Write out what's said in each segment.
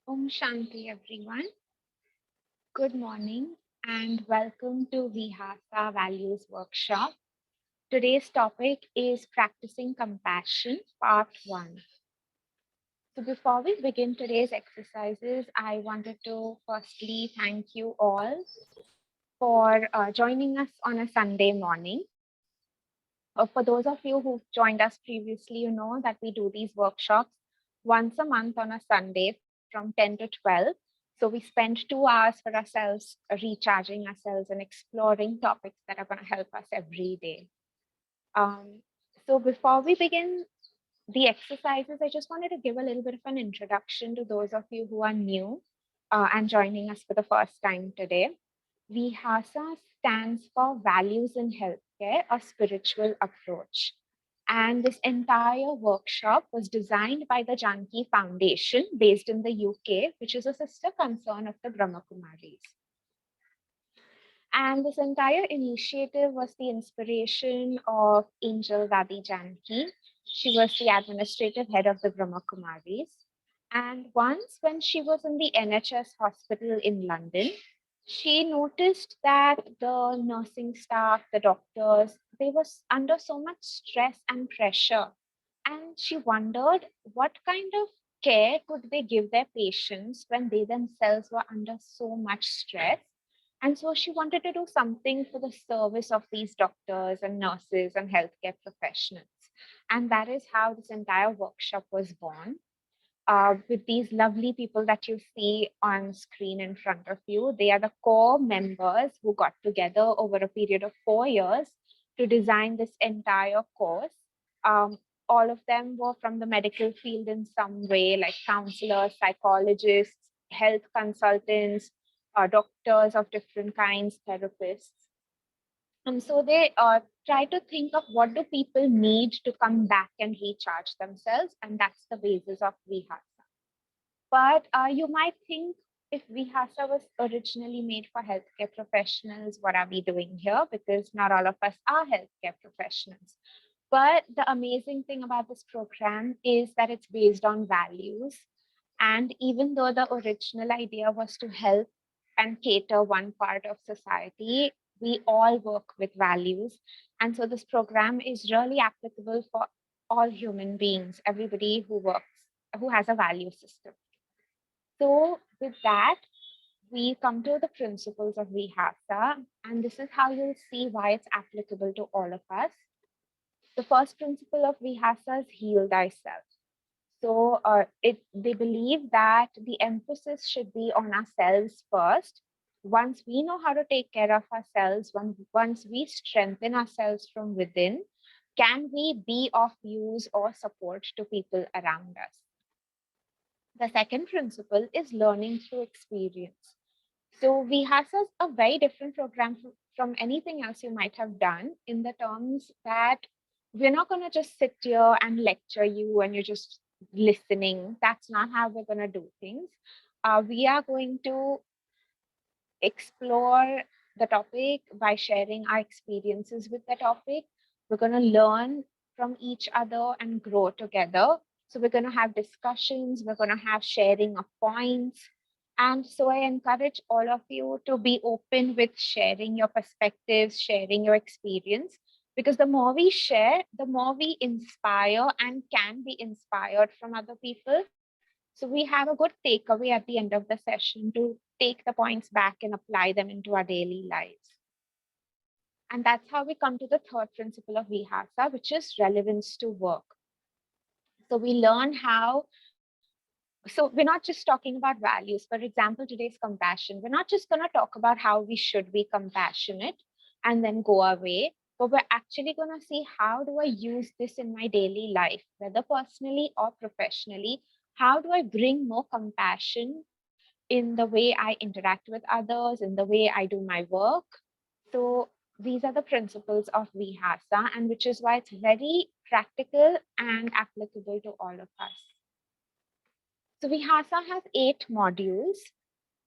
Om Shanti, everyone. Good morning and welcome to VIHASA Values Workshop. Today's topic is Practicing Compassion, Part 1. So, before we begin today's exercises, I wanted to firstly thank you all for joining us on a Sunday morning. For those of you who've joined us previously, you know that we do these workshops once a month on a Sunday from 10 to 12. So we spend 2 hours for ourselves, recharging ourselves and exploring topics that are going to help us every day. So before we begin the exercises, I just wanted to give a little bit of an introduction to those of you who are new and joining us for the first time today. VIHASA stands for Values in Healthcare, a Spiritual Approach. And this entire workshop was designed by the Janki Foundation based in the UK, which is a sister concern of the Brahma Kumaris. And this entire initiative was the inspiration of Angel Dadi Janki. She was the administrative head of the Brahma Kumaris. And once, when she was in the NHS hospital in London, she noticed that the nursing staff, the doctors, they were under so much stress and pressure. And she wondered what kind of care could they give their patients when they themselves were under so much stress. And so she wanted to do something for the service of these doctors and nurses and healthcare professionals. And that is how this entire workshop was born. With these lovely people that you see on screen in front of you. They are the core members who got together over a period of 4 years to design this entire course. All of them were from the medical field in some way, like counselors, psychologists, health consultants, doctors of different kinds, therapists. And so they try to think of what do people need to come back and recharge themselves, and that's the basis of VIHASA. But you might think if VIHASA was originally made for healthcare professionals, what are we doing here? Because not all of us are healthcare professionals. But the amazing thing about this program is that it's based on values. And even though the original idea was to help and cater one part of society, we all work with values. And so this program is really applicable for all human beings, everybody who works, who has a value system. So with that, we come to the principles of VIHASA, and this is how you'll see why it's applicable to all of us. The first principle of VIHASA is heal thyself. So they believe that the emphasis should be on ourselves first. Once we know how to take care of ourselves, once we strengthen ourselves from within, can we be of use or support to people around us? The second principle is learning through experience. So VIHASA is a very different program from anything else you might have done in the terms that we're not going to just sit here and lecture you and you're just listening. That's not how we're going to do things. We are going to explore the topic by sharing our experiences with the topic. We're going to learn from each other and grow together. So we're going to have discussions, we're going to have sharing of points. And so I encourage all of you to be open with sharing your perspectives, sharing your experience, because the more we share, the more we inspire and can be inspired from other people. So we have a good takeaway at the end of the session to take the points back and apply them into our daily lives. And that's how we come to the third principle of VIHASA, which is relevance to work. So we learn how, so we're not just talking about values. For example, today's compassion. We're not just going to talk about how we should be compassionate and then go away, but we're actually going to see how do I use this in my daily life, whether personally or professionally. How do I bring more compassion in the way I interact with others, in the way I do my work? So these are the principles of VIHASA, and which is why it's very practical and applicable to all of us. So VIHASA has 8 modules,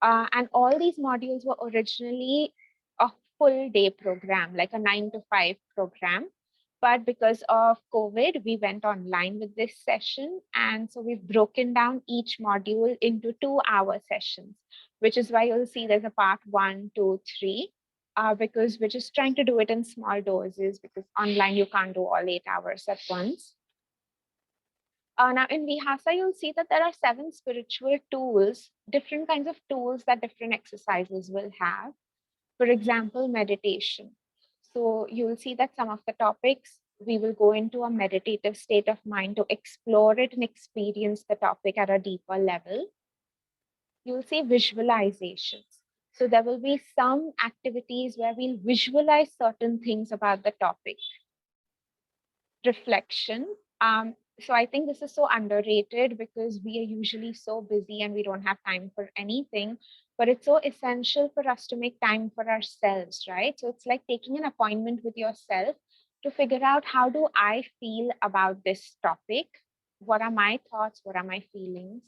and all these modules were originally a full day program, like a 9 to 5 program. But because of COVID, we went online with this session. And so we've broken down each module into 2-hour sessions, which is why you'll see there's a part 1, 2, 3, because we're just trying to do it in small doses because online you can't do all 8 hours at once. Now in VIHASA, you'll see that there are 7 spiritual tools, different kinds of tools that different exercises will have. For example, meditation. So you will see that some of the topics, we will go into a meditative state of mind to explore it and experience the topic at a deeper level. You'll see visualizations. So there will be some activities where we'll visualize certain things about the topic. Reflection. So I think this is so underrated because we are usually so busy and we don't have time for anything, but it's so essential for us to make time for ourselves, right? So it's like taking an appointment with yourself to figure out, how do I feel about this topic? What are my thoughts? What are my feelings?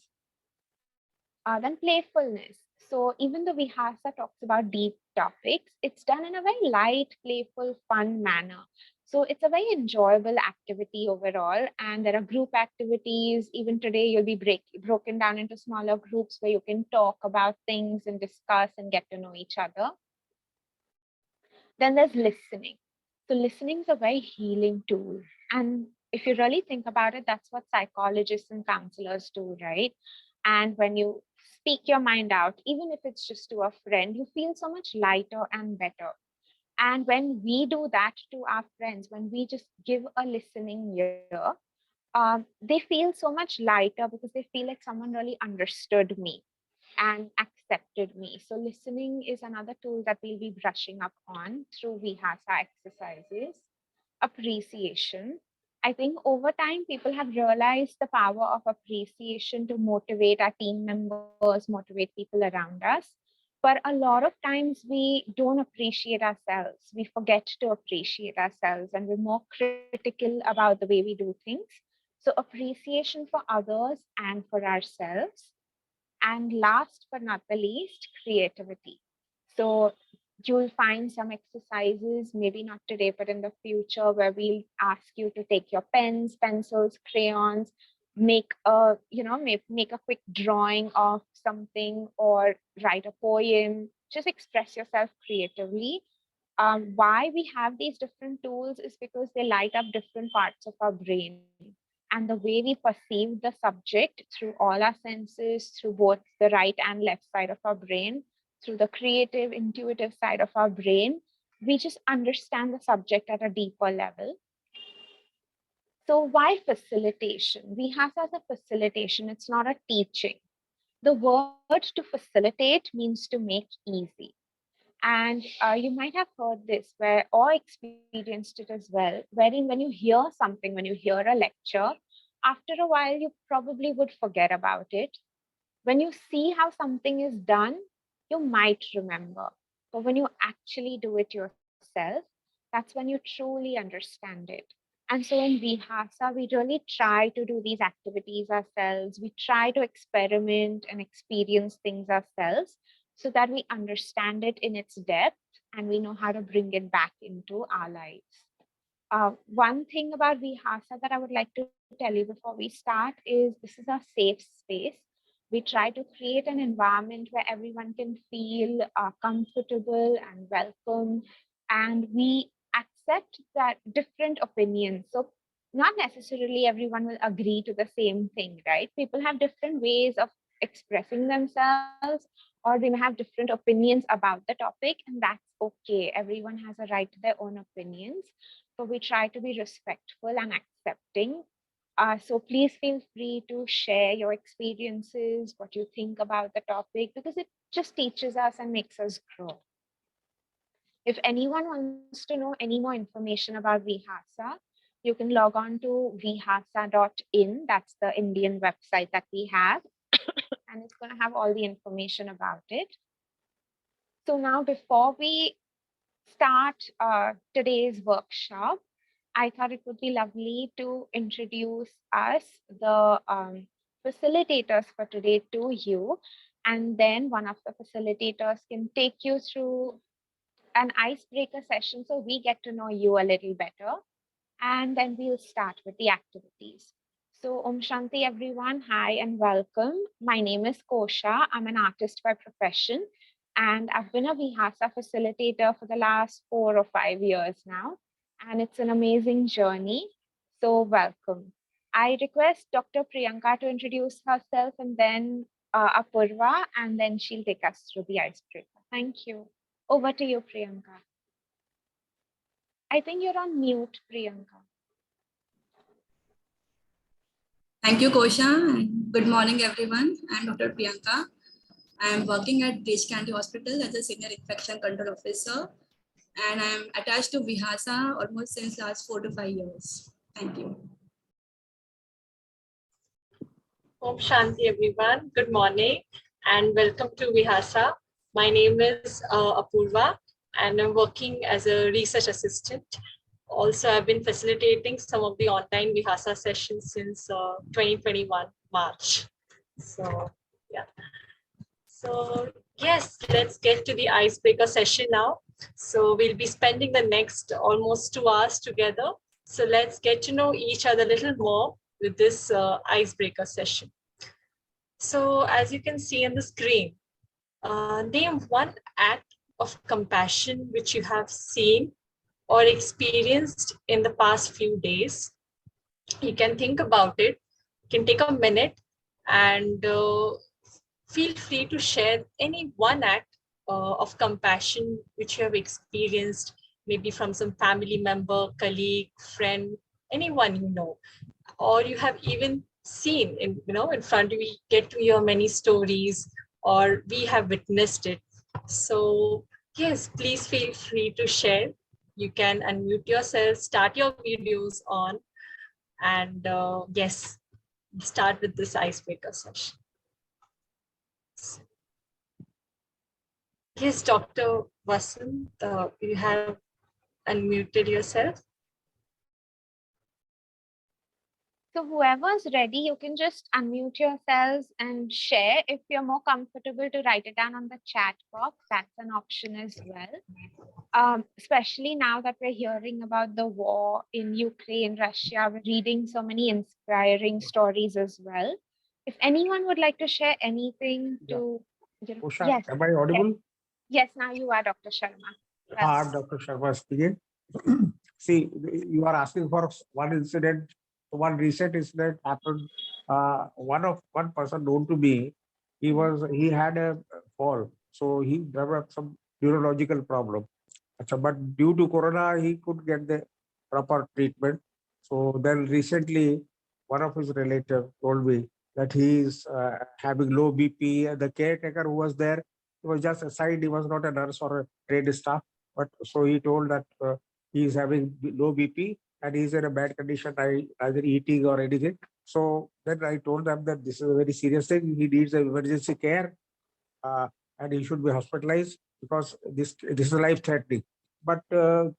Then playfulness. So even though Vihasa talks about deep topics, it's done in a very light, playful, fun manner. So it's a very enjoyable activity overall. And there are group activities. Even today, you'll be broken down into smaller groups where you can talk about things and discuss and get to know each other. Then there's listening. So listening is a very healing tool. And if you really think about it, that's what psychologists and counselors do, right? And when you speak your mind out, even if it's just to a friend, you feel so much lighter and better. And when we do that to our friends, when we just give a listening ear, they feel so much lighter because they feel like someone really understood me and accepted me. So listening is another tool that we'll be brushing up on through VIHASA exercises. Appreciation. I think over time, people have realized the power of appreciation to motivate our team members, motivate people around us. But a lot of times we don't appreciate ourselves. We forget to appreciate ourselves and we're more critical about the way we do things. So appreciation for others and for ourselves. And last but not the least, creativity. So you'll find some exercises, maybe not today, but in the future, where we'll ask you to take your pens, pencils, crayons, make a, make a quick drawing of something or write a poem. Just express yourself creatively. Why we have these different tools is because they light up different parts of our brain. And the way we perceive the subject through all our senses, through both the right and left side of our brain, through the creative, intuitive side of our brain, we just understand the subject at a deeper level. So why facilitation? We have as a facilitation, it's not a teaching. The word to facilitate means to make easy. And you might have heard this where, or experienced it as well, wherein when you hear something, when you hear a lecture, after a while, you probably would forget about it. When you see how something is done, you might remember. But when you actually do it yourself, that's when you truly understand it. And so in Vihasa, we really try to do these activities ourselves. We try to experiment and experience things ourselves so that we understand it in its depth and we know how to bring it back into our lives. One thing about Vihasa that I would like to tell you before we start is this is a safe space. We try to create an environment where everyone can feel comfortable and welcome, and we accept that different opinions. So not necessarily everyone will agree to the same thing, right? People have different ways of expressing themselves, or they may have different opinions about the topic, and that's okay. Everyone has a right to their own opinions. So we try to be respectful and accepting. So please feel free to share your experiences, what you think about the topic, because it just teaches us and makes us grow. If anyone wants to know any more information about VIHASA, you can log on to vihasa.in. That's the Indian website that we have. And it's going to have all the information about it. So now before we start today's workshop, I thought it would be lovely to introduce us, the facilitators for today, to you. And then one of the facilitators can take you through an icebreaker session so we get to know you a little better. and then we'll start with the activities. So Om Shanti everyone, hi and welcome. My name is Kosha. I'm an artist by profession and I've been a VIHASA facilitator for the last 4 or 5 years now. And it's an amazing journey. So welcome. I request Dr. Priyanka to introduce herself and then Apurva, and then she'll take us through the icebreaker. Thank you. Over to you, Priyanka. I think you're on mute, Priyanka. Thank you, Kosha. And good morning, everyone. I'm Dr. Priyanka. I am working at Bridge County Hospital as a senior infection control officer, and I am attached to VIHASA almost since last 4 to 5 years. Thank you. Om Shanti, everyone. Good morning and welcome to VIHASA. My name is Apurva and I'm working as a research assistant. Also, I've been facilitating some of the online VIHASA sessions since 2021 March. So, yeah. So, yes, let's get to the icebreaker session now. So, we'll be spending the next almost 2 hours together. So, let's get to know each other a little more with this icebreaker session. So, as you can see on the screen, name one act of compassion which you have seen or experienced in the past few days. You can think about it. You can take a minute and feel free to share any one act of compassion which you have experienced, maybe from some family member, colleague, friend, anyone you know, or you have even seen in front of you. Get to hear many stories, or we have witnessed it. So yes, please feel free to share. You can unmute yourself, start your videos on, and yes, start with this icebreaker session. Yes, Dr. Vasant, you have unmuted yourself. So whoever's ready, you can just unmute yourselves and share. If you're more comfortable to write it down on the chat box, that's an option as well. Especially now that we're hearing about the war in Ukraine, Russia, we're reading so many inspiring stories as well. If anyone would like to share anything to... Usha, Yes. am I audible? Yes, now you are, Dr. Sharma. I'm Dr. Sharma speaking. See, you are asking for one incident, one recent incident happened. One person known to me, he had a fall, so he developed some neurological problem. But due to corona, he could get the proper treatment. So then recently, one of his relatives told me that he is having low BP. The caretaker who was there, he was just assigned. He was not a nurse or a trained staff, but so he told that he is having low BP and he is in a bad condition, either eating or anything. So then I told them that this is a very serious thing. He needs emergency care, and he should be hospitalized because this is life threatening. But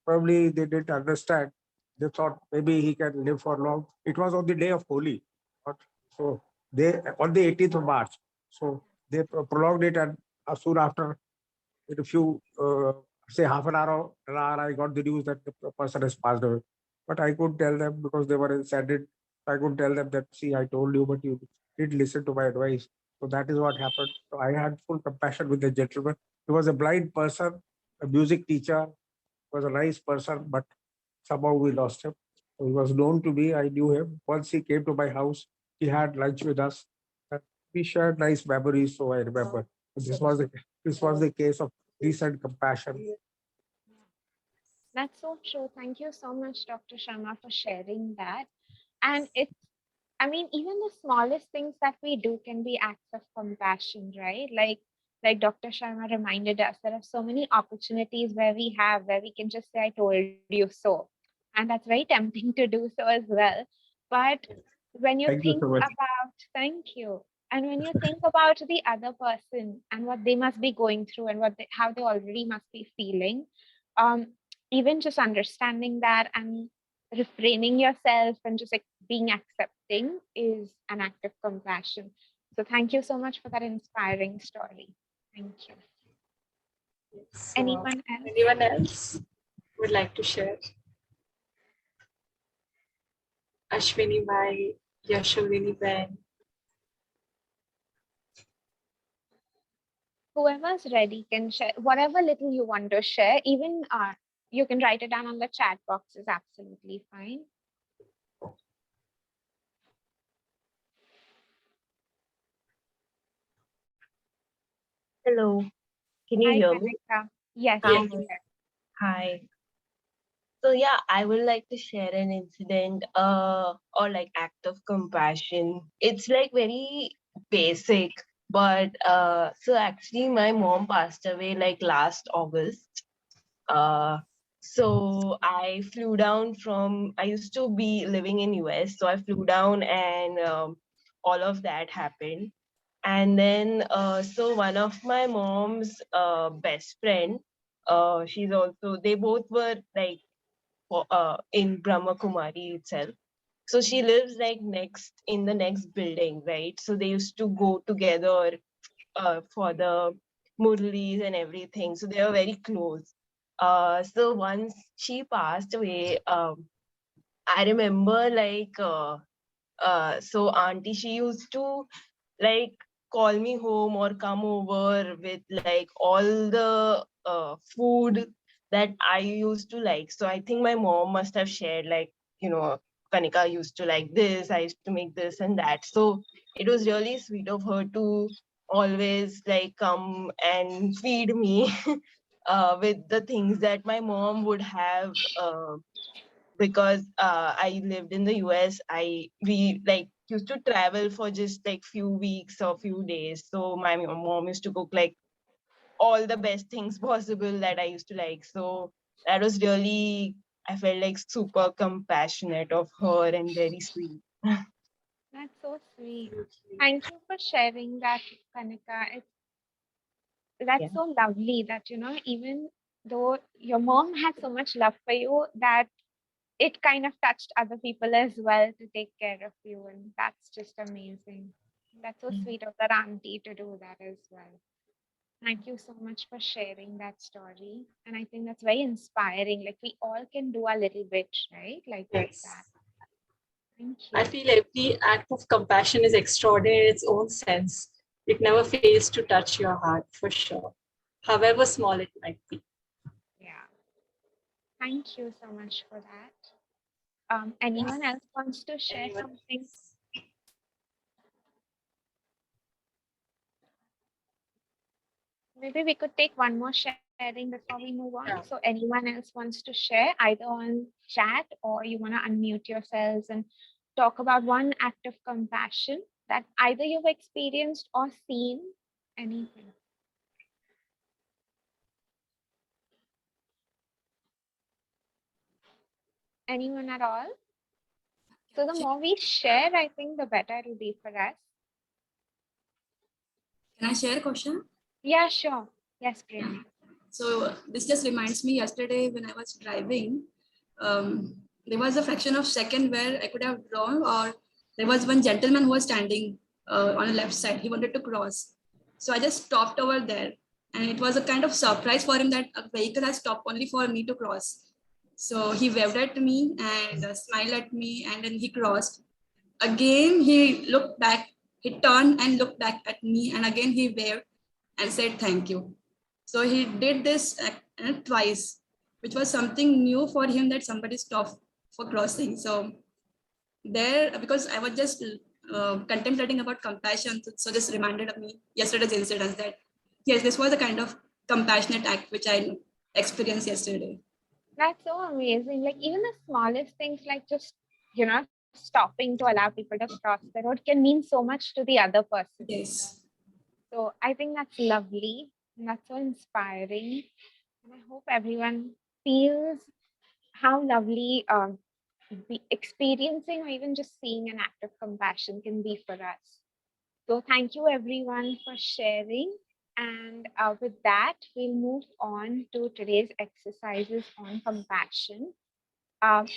probably they didn't understand. They thought maybe he can live for long. It was on the day of Holi, but so they on the 18th of March. So they prolonged it, and soon after, in a few say half an hour, I got the news that the person has passed away. But I couldn't tell them because they were saddened. I couldn't tell them that, see, I told you, but you didn't listen to my advice. So that is what happened. So I had full compassion with the gentleman. He was a blind person, a music teacher, was a nice person, but somehow we lost him. So he was known to me. I knew him. Once he came to my house, he had lunch with us. And we shared nice memories. So I remember this was the case of recent compassion. That's so true. Thank you so much, Dr. Sharma, for sharing that. And I mean, even the smallest things that we do can be acts of compassion, right? Like Dr. Sharma reminded us, there are so many opportunities where we can just say, I told you so. And that's very tempting to do so as well. But when you Thank you think so much. about, thank you. And when you think about the other person and what they must be going through and how they already must be feeling, um, even just understanding that and refraining yourself and just like being accepting is an act of compassion. So thank you so much for that inspiring story. Thank you. So, Anyone else? anyone else would like to share? Ashwini Bhai, Yashwini Ben. Whoever's ready can share whatever little you want to share. Even you can write it down on the chat box is absolutely fine. Hello, can you Hi, hear me? Kanika. Yes, Hi. we can. Hi. So yeah, I would like to share an incident or like act of compassion. It's like very basic, but so actually my mom passed away like last August. Uh so I flew down from I used to be living in US, so I flew down and all of that happened. And then so one of my mom's best friend, she's also they both were like in Brahma Kumari itself. So she lives like next in the next building, right? So they used to go together for the murlis and everything. So they were very close. So once she passed away, I remember like so auntie, she used to like call me home or come over with like all the food that I used to like. So I think my mom must have shared like, you know, Kanika used to like this, I used to make this and that. So it was really sweet of her to always like come and feed me with the things that my mom would have because I lived in the US. We like used to travel for just like few weeks or few days. So my mom used to cook like all the best things possible that I used to like. So that was really I felt like super compassionate of her and very sweet. That's so sweet. Thank you for sharing that, Kanika. Yeah. That's so lovely that, even though your mom had so much love for you, that it kind of touched other people as well to take care of you. And that's just amazing. That's so Yeah. sweet of that auntie to do that as well. Thank you so much for sharing that story. And I think that's very inspiring. Like we all can do a little bit, right? Like Yes. that. Thank I you. feel every act of compassion is extraordinary in its own sense. It never fails to touch your heart, for sure, however small it might be. Yeah. Thank you so much for that. Anyone else wants to share Anyone something? else? Maybe we could take one more sharing before we move on. Yeah. So anyone else wants to share either on chat or you want to unmute yourselves and talk about one act of compassion that either you've experienced or seen, anything. Anyone at all? So the more we share, I think the better it'll be for us. Can I share a question? Yeah, sure. Yes, Priyanka. So this just reminds me yesterday when I was driving, there was a fraction of second where I could have drawn, or there was one gentleman who was standing on the left side. He wanted to cross. So I just stopped over there. And it was a kind of surprise for him that a vehicle has stopped only for me to cross. So he waved at me and smiled at me, and then he crossed. Again, he looked back, he turned and looked back at me, and again he waved and said thank you. So he did this twice, which was something new for him that somebody stopped for crossing. So there, because I was just contemplating about compassion, so this reminded of me yesterday's incident that yes, this was a kind of compassionate act which I experienced yesterday. That's so amazing. Like even the smallest things, like just stopping to allow people to cross the road, can mean so much to the other person. Yes. So I think that's lovely and that's so inspiring. And I hope everyone feels how lovely experiencing or even just seeing an act of compassion can be for us. So thank you everyone for sharing. And with that, we'll move on to today's exercises on compassion.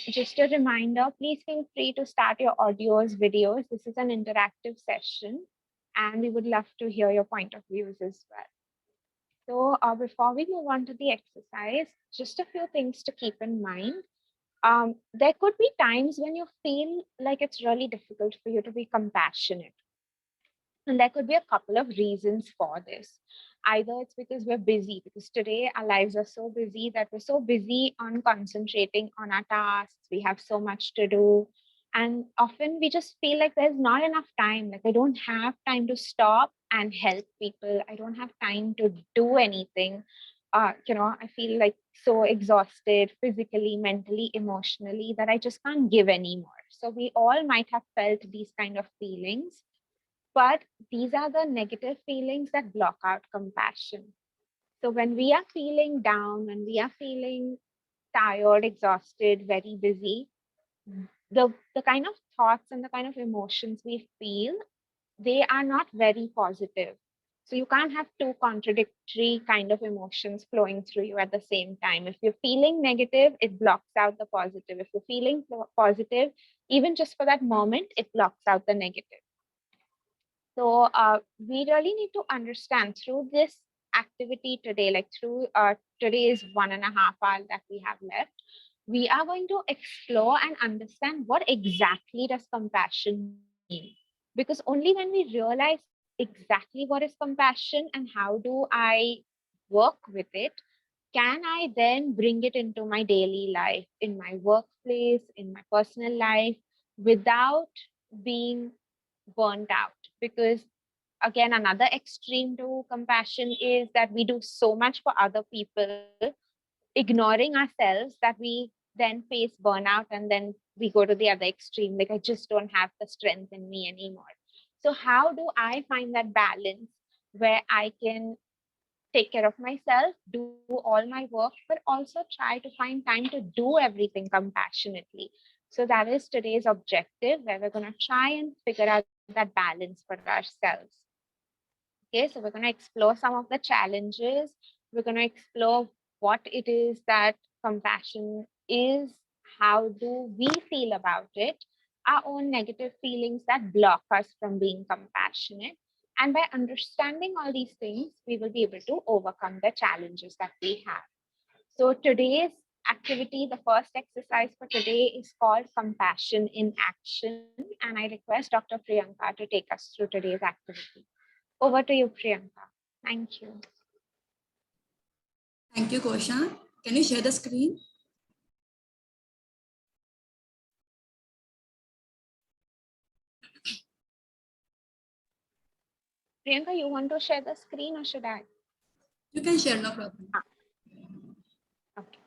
Just a reminder, please feel free to start your audios, videos. This is an interactive session, and we would love to hear your point of views as well. So before we move on to the exercise, just a few things to keep in mind. there could be times when you feel like it's really difficult for you to be compassionate. And there could be a couple of reasons for this. Either it's because we're busy, because today our lives are so busy that we're so busy on concentrating on our tasks. We have so much to do. And often we just feel like there's not enough time. Like I don't have time to stop and help people. I don't have time to do anything. I feel like so exhausted physically, mentally, emotionally that I just can't give anymore. So we all might have felt these kind of feelings, but these are the negative feelings that block out compassion. So when we are feeling down, when we are feeling tired, exhausted, very busy, the kind of thoughts and the kind of emotions we feel, they are not very positive. So you can't have two contradictory kind of emotions flowing through you at the same time. If you're feeling negative, it blocks out the positive. If you're feeling positive, even just for that moment, it blocks out the negative. So we really need to understand through this activity today, like through today's 1.5 hours that we have left, we are going to explore and understand what exactly does compassion mean. Because only when we realize exactly what is compassion and how do I work with it, can I then bring it into my daily life, in my workplace, in my personal life, without being burnt out. Because again, another extreme to compassion is that we do so much for other people, ignoring ourselves, that we then face burnout, and then we go to the other extreme, like I just don't have the strength in me anymore. So how do I find that balance where I can take care of myself, do all my work, but also try to find time to do everything compassionately? So that is today's objective, where we're going to try and figure out that balance for ourselves. Okay, so we're going to explore some of the challenges. We're going to explore what it is that compassion is, how do we feel about it, our own negative feelings that block us from being compassionate. And by understanding all these things, we will be able to overcome the challenges that we have. So today's activity, the first exercise for today is called Compassion in Action. And I request Dr. Priyanka to take us through today's activity. Over to you, Priyanka. Thank you. Thank you, Kosha. Can you share the screen? Priyanka, you want to share the screen or should I? You can share, no problem. Okay.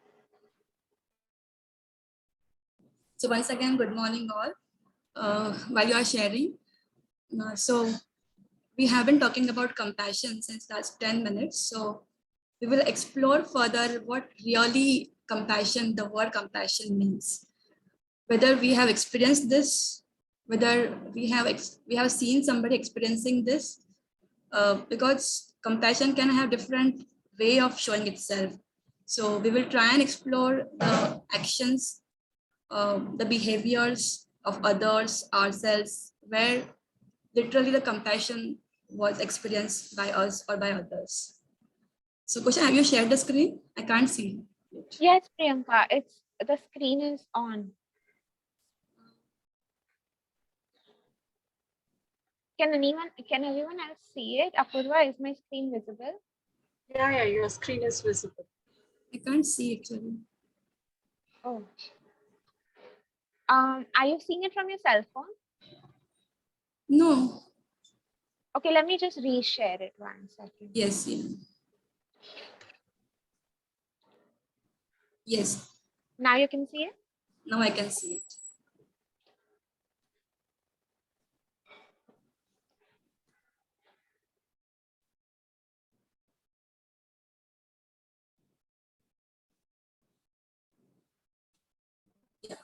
So once again, good morning all. While you are sharing, so we have been talking about compassion since last 10 minutes. So we will explore further what really compassion, the word compassion means. Whether we have experienced this, whether we have seen somebody experiencing this, because compassion can have different way of showing itself. So we will try and explore the actions, the behaviors of others, ourselves, where literally the compassion was experienced by us or by others. So Kosha, have you shared the screen? I can't see it. Yes, Priyanka, the screen is on. Can everyone else see it? Apurva, is my screen visible? Yeah, your screen is visible. I can't see actually. Oh. Are you seeing it from your cell phone? No. Okay, let me just reshare it 1 second. Yes. Yeah. Yes. Now you can see it? Now I can see it. Yeah.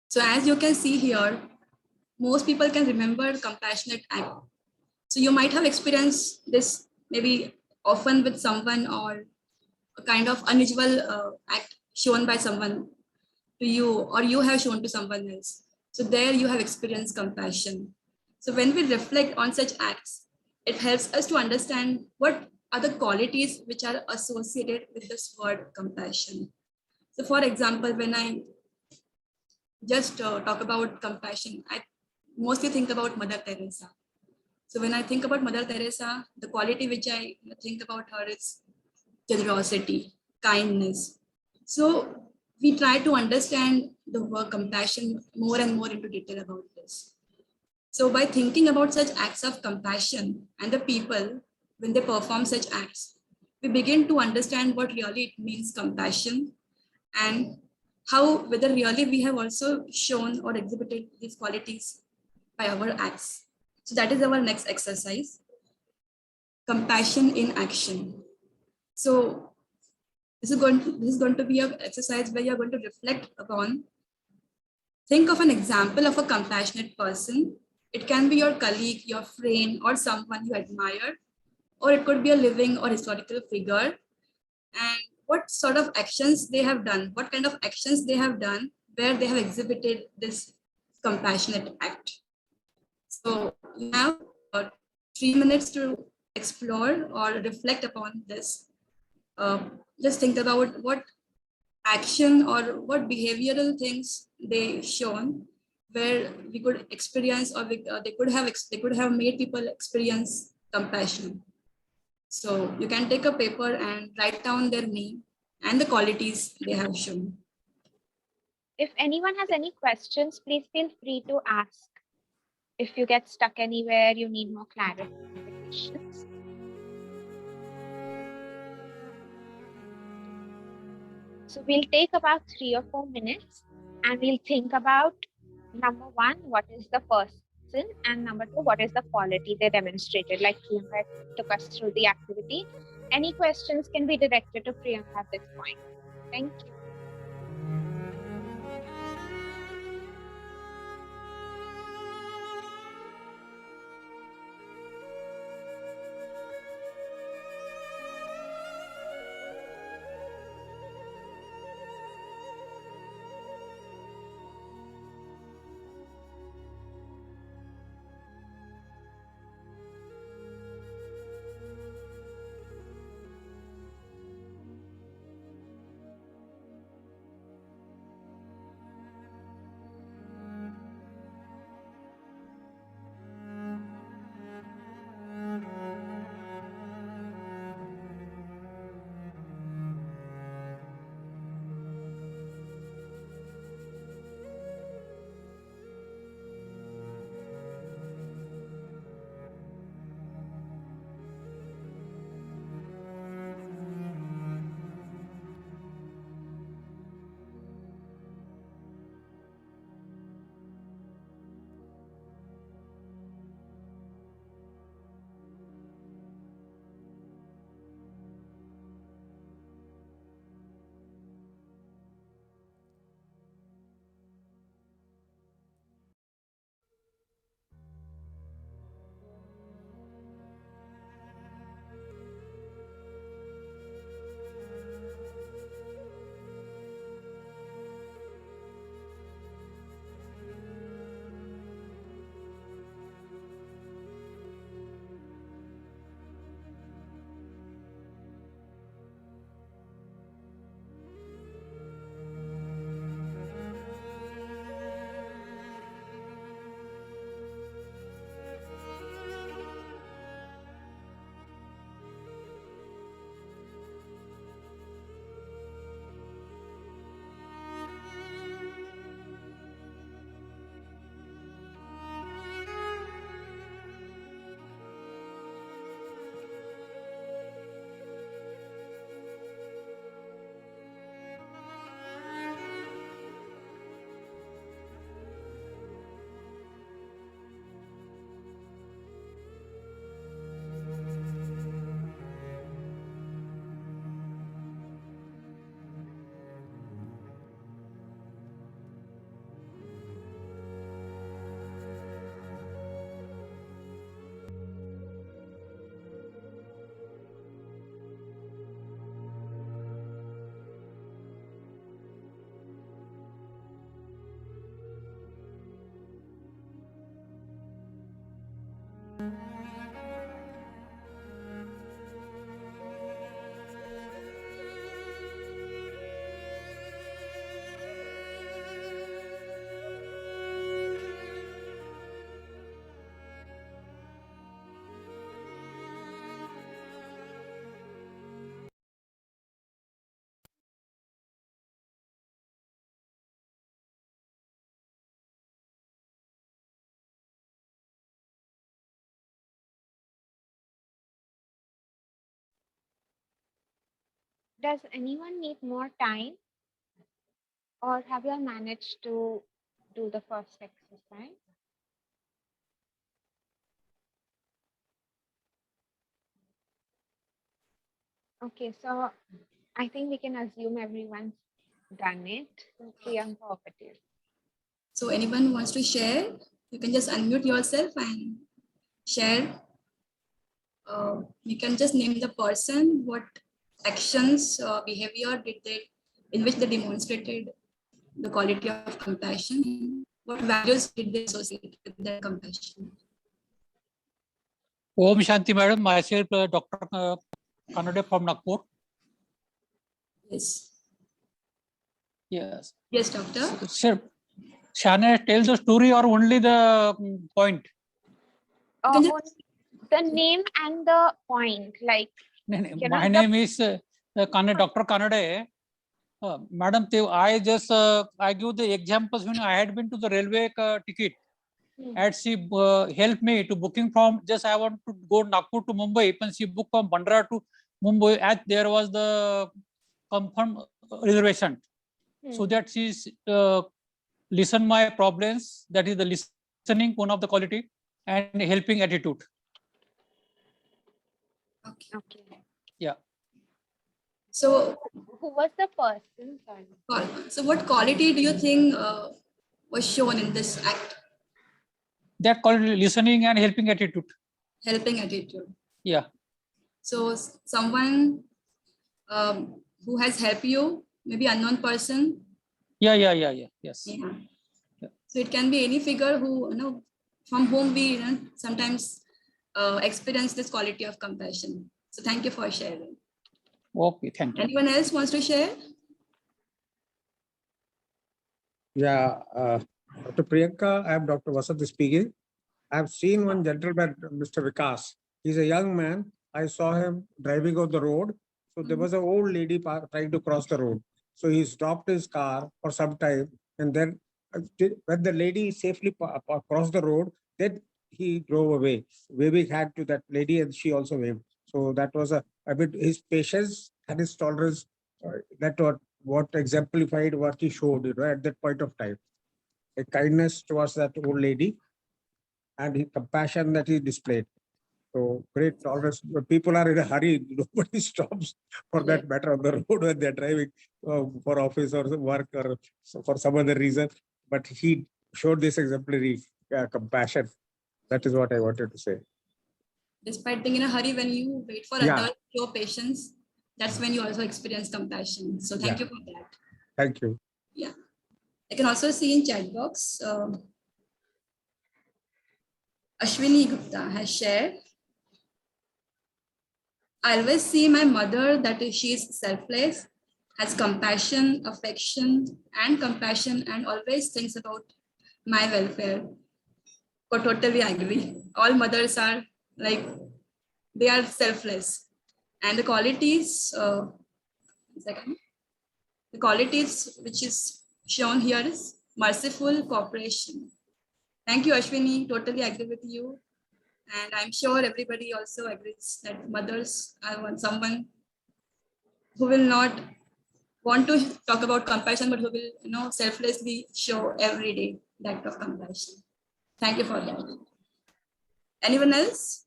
So as you can see here, most people can remember compassionate act. So you might have experienced this maybe often with someone, or a kind of unusual act shown by someone to you, or you have shown to someone else. So there you have experienced compassion. So when we reflect on such acts, it helps us to understand what are the qualities which are associated with this word compassion. So for example, when I just talk about compassion, I mostly think about Mother Teresa. So when I think about Mother Teresa, the quality which I think about her is generosity, kindness. So we try to understand the word compassion more and more into detail about this. So by thinking about such acts of compassion and the people, when they perform such acts, we begin to understand what really it means compassion, and how whether really we have also shown or exhibited these qualities by our acts. So that is our next exercise, compassion in action. So this is going to be an exercise where you're going to reflect upon, think of an example of a compassionate person. It can be your colleague, your friend, or someone you admire, or it could be a living or historical figure, and what sort of actions they have done, what kind of actions they have done where they have exhibited this compassionate act. So you have 3 minutes to explore or reflect upon this. Just think about what action or what behavioral things they shown where we could experience, or they could have made people experience compassion. So you can take a paper and write down their name and the qualities they have shown. If anyone has any questions, please feel free to ask. If you get stuck anywhere, you need more clarifications. So we'll take about 3 or 4 minutes and we'll think about number one, what is the person, and number two, what is the quality they demonstrated. Like Priyanka took us through the activity. Any questions can be directed to Priyanka at this point. Thank you. Does anyone need more time, or have you all managed to do the first exercise? Okay, so I think we can assume everyone's done it. So Priyanka, over to you. So anyone who wants to share, you can just unmute yourself and share. You can just name the person, what actions, behavior did they, in which they demonstrated the quality of compassion, what values did they associate with that compassion. Om Shanti Madam, myself Dr. Kanade from Nagpur. Yes. Yes. Yes, doctor. Sir, Shana, tell the story or only the point? You can just- On the name and the point, like My name is Dr. Kanade. Madam, I just I give the examples when I had been to the railway ticket. And she helped me to booking from, just I want to go Nagpur to Mumbai, and she booked from Bandra to Mumbai, as there was the confirmed reservation. So that she's listen my problems, that is the listening, one of the quality, and helping attitude. Okay. Yeah. So, who was the person? Sorry. So what quality do you think was shown in this act? That quality, listening and helping attitude. Helping attitude. Yeah. So someone who has helped you, maybe unknown person. Yes. Yeah. So it can be any figure who, from whom we sometimes experience this quality of compassion. So thank you for sharing. Okay, thank you. Anyone else wants to share? Yeah, Dr. Priyanka, I am Dr. Vasant speaking. I have seen one gentleman, Mr. Vikas. He's a young man. I saw him driving on the road. So there was an old lady trying to cross the road. So he stopped his car for some time. And then when the lady safely crossed the road, then he drove away, waving hand to that lady, and she also waved. So that was a bit his patience and his tolerance. That what exemplified what he showed, at that point of time. A kindness towards that old lady and his compassion that he displayed. So great tolerance. When people are in a hurry, nobody stops for that matter on the road when they're driving for office or work or for some other reason. But he showed this exemplary compassion. That is what I wanted to say. Despite being in a hurry, when you wait for Yeah. others, your patience, that's when you also experience compassion. So thank you for that. Thank you. Yeah. I can also see in chat box, Ashwini Gupta has shared. I always see my mother that she is selfless, has compassion, affection, and compassion, and always thinks about my welfare. But totally agree. All mothers are like, they are selfless. And the qualities, the qualities which is shown here is merciful cooperation. Thank you, Ashwini. Totally agree with you. And I'm sure everybody also agrees that mothers are someone who will not want to talk about compassion, but who will, selflessly show every day the act of compassion. Thank you for that. Anyone else?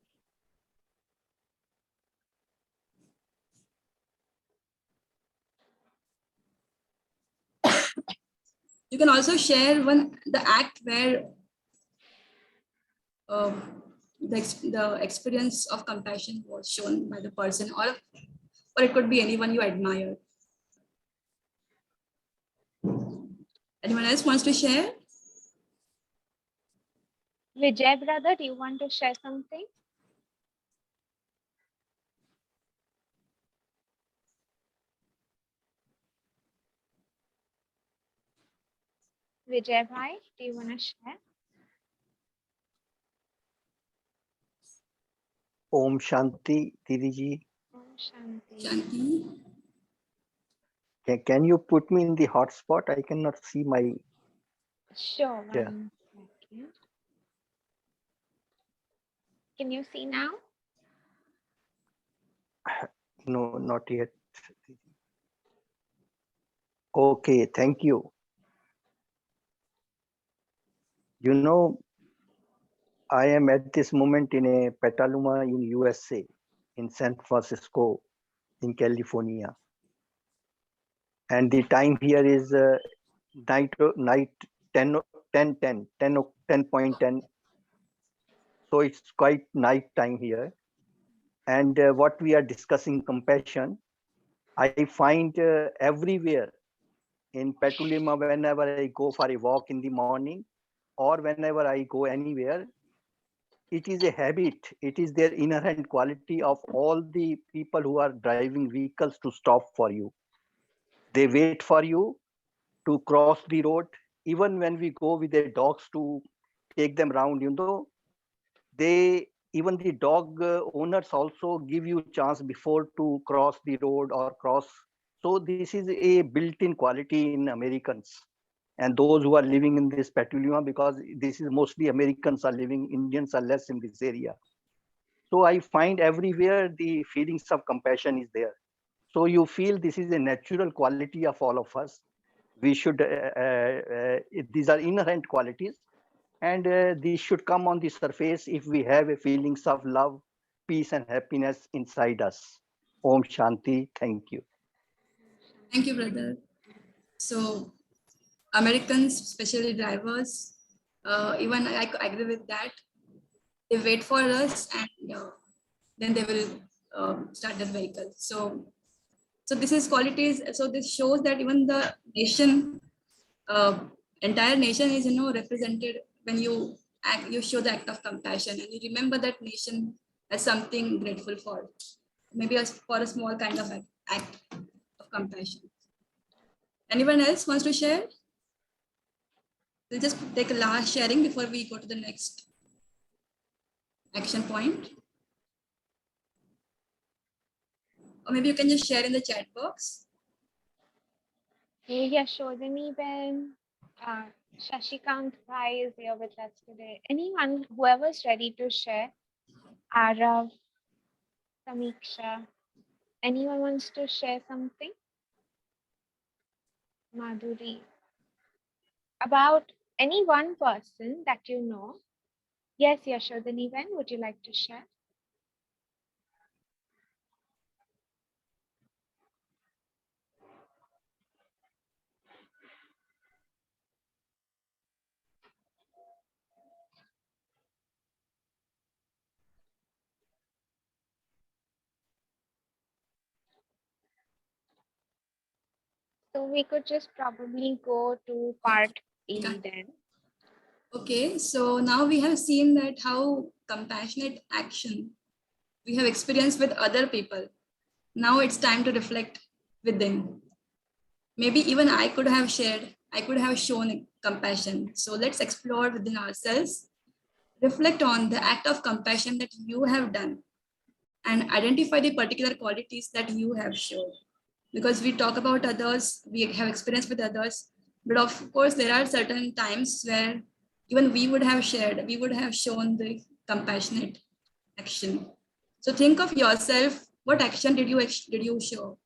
You can also share the act where the experience of compassion was shown by the person, or it could be anyone you admire. Anyone else wants to share? Vijay brother, do you want to share something? Vijay bhai, do you want to share? Om Shanti, Didiji. Om Shanti. Shanti. Can you put me in the hotspot? I cannot see my. Sure. Yeah. 1 second. Can you see now? No, not yet. Okay, thank you. You know, I am at this moment in a Petaluma in USA, in San Francisco, in California. And the time here is night 10, 10, 10, 10, 10.10. So it's quite night time here. And what we are discussing compassion, I find everywhere in Petaluma whenever I go for a walk in the morning or whenever I go anywhere, it is a habit. It is their inherent quality of all the people who are driving vehicles to stop for you. They wait for you to cross the road. Even when we go with the dogs to take them round, they even the dog owners also give you chance before to cross the road or cross. So this is a built-in quality in Americans and those who are living in this Petaluma, because this is mostly Americans are living, Indians are less in this area. So I find everywhere the feelings of compassion is there. So you feel this is a natural quality of all of us. We should, these are inherent qualities, and these should come on the surface if we have a feelings of love, peace and happiness inside us. Om Shanti. Thank you. Thank you, brother. So Americans, especially drivers, even I agree with that. They wait for us and then they will start the vehicle. So this is qualities. So this shows that even the nation, uh, entire nation is represented when you act, you show the act of compassion and you remember that nation as something grateful for, maybe for a small kind of act of compassion. Anyone else wants to share? We'll just take a last sharing before we go to the next action point. Or maybe you can just share in the chat box. Yashodhani Ben, Shashikant Bhai is here with us today. Anyone, whoever's ready to share, Arav, Samiksha, anyone wants to share something? Madhuri, about any one person that you know. Yes, Yashodhani Ben, would you like to share? So we could just probably go to part A then. Okay, so now we have seen that how compassionate action we have experienced with other people. Now it's time to reflect within. Maybe even I could have shown compassion. So let's explore within ourselves, reflect on the act of compassion that you have done, and identify the particular qualities that you have shown. Because we talk about others, we have experience with others, but of course there are certain times where even we would have shown the compassionate action. So think of yourself, what action did you show?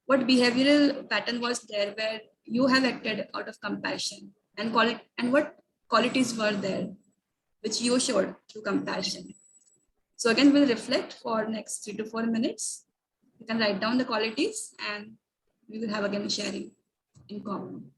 What behavioral pattern was there where you have acted out of compassion, and what qualities were there which you showed through compassion? So again, we'll reflect for next 3 to 4 minutes. You can write down the qualities and we will have again sharing in common.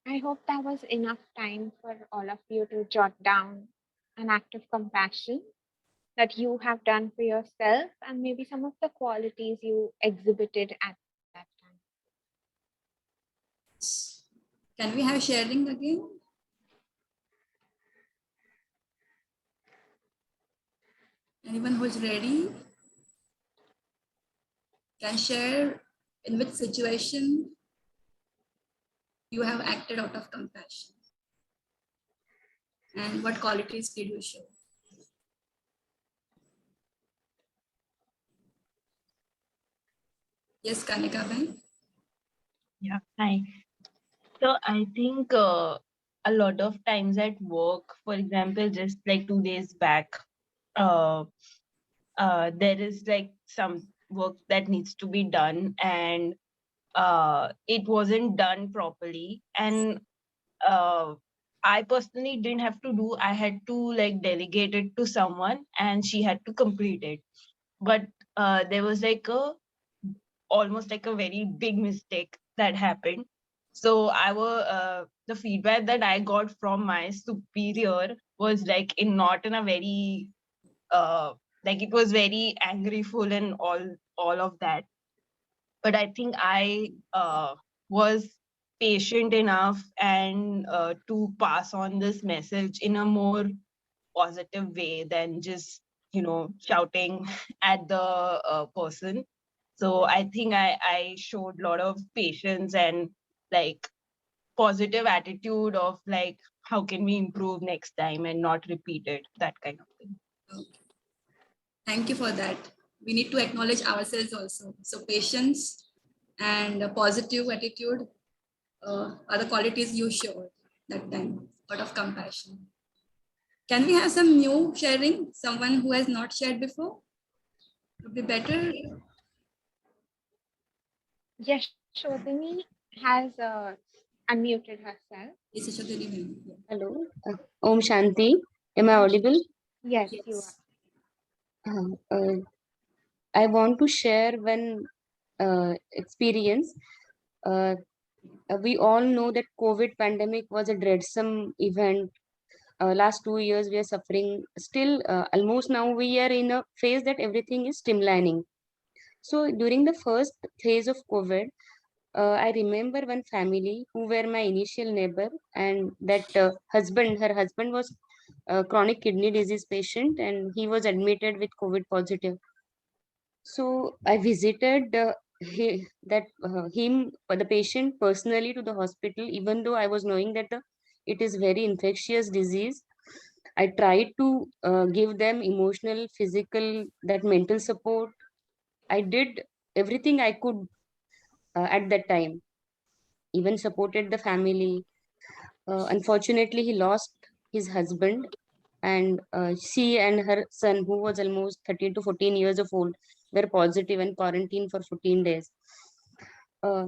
I hope that was enough time for all of you to jot down an act of compassion that you have done for yourself and maybe some of the qualities you exhibited at that time. Can we have sharing again? Anyone who's ready can share in which situation you have acted out of compassion and what qualities did you show? Yes, Kanika Ben. Yeah, hi. So I think a lot of times at work, for example, just like 2 days back, uh, there is like some work that needs to be done, and it wasn't done properly. And I personally didn't have to do. I had to like delegate it to someone, and she had to complete it. But there was like a almost like a very big mistake that happened. So the feedback that I got from my superior was like in not in a very like it was very angryful and all of that. But I think I was patient enough and to pass on this message in a more positive way than just shouting at the person. So I think I showed a lot of patience and like positive attitude of like how can we improve next time and not repeat it, that kind of thing. Okay. Thank you for that. We need to acknowledge ourselves also. So patience and a positive attitude are the qualities you showed that time, out of compassion. Can we have some new sharing? Someone who has not shared before? Would be better. Yes, Shodhini has unmuted herself. Yes, Ashwini ma'am. Yeah. Hello. Om Shanti. Am I audible? Yes, you are. Yes. I want to share one experience. Uh, we all know that COVID pandemic was a dreadsome event. Last 2 years we are suffering. Still, almost now we are in a phase that everything is streamlining. So during the first phase of COVID, I remember one family who were my initial neighbor, and that her husband was a chronic kidney disease patient, and he was admitted with COVID positive. So I visited the patient personally to the hospital, even though I was knowing that it is very infectious disease. I tried to give them emotional, physical, that mental support. I did everything I could at that time, even supported the family. Unfortunately, he lost his husband, and she and her son, who was almost 13 to 14 years of old, were positive and quarantined for 14 days. Uh,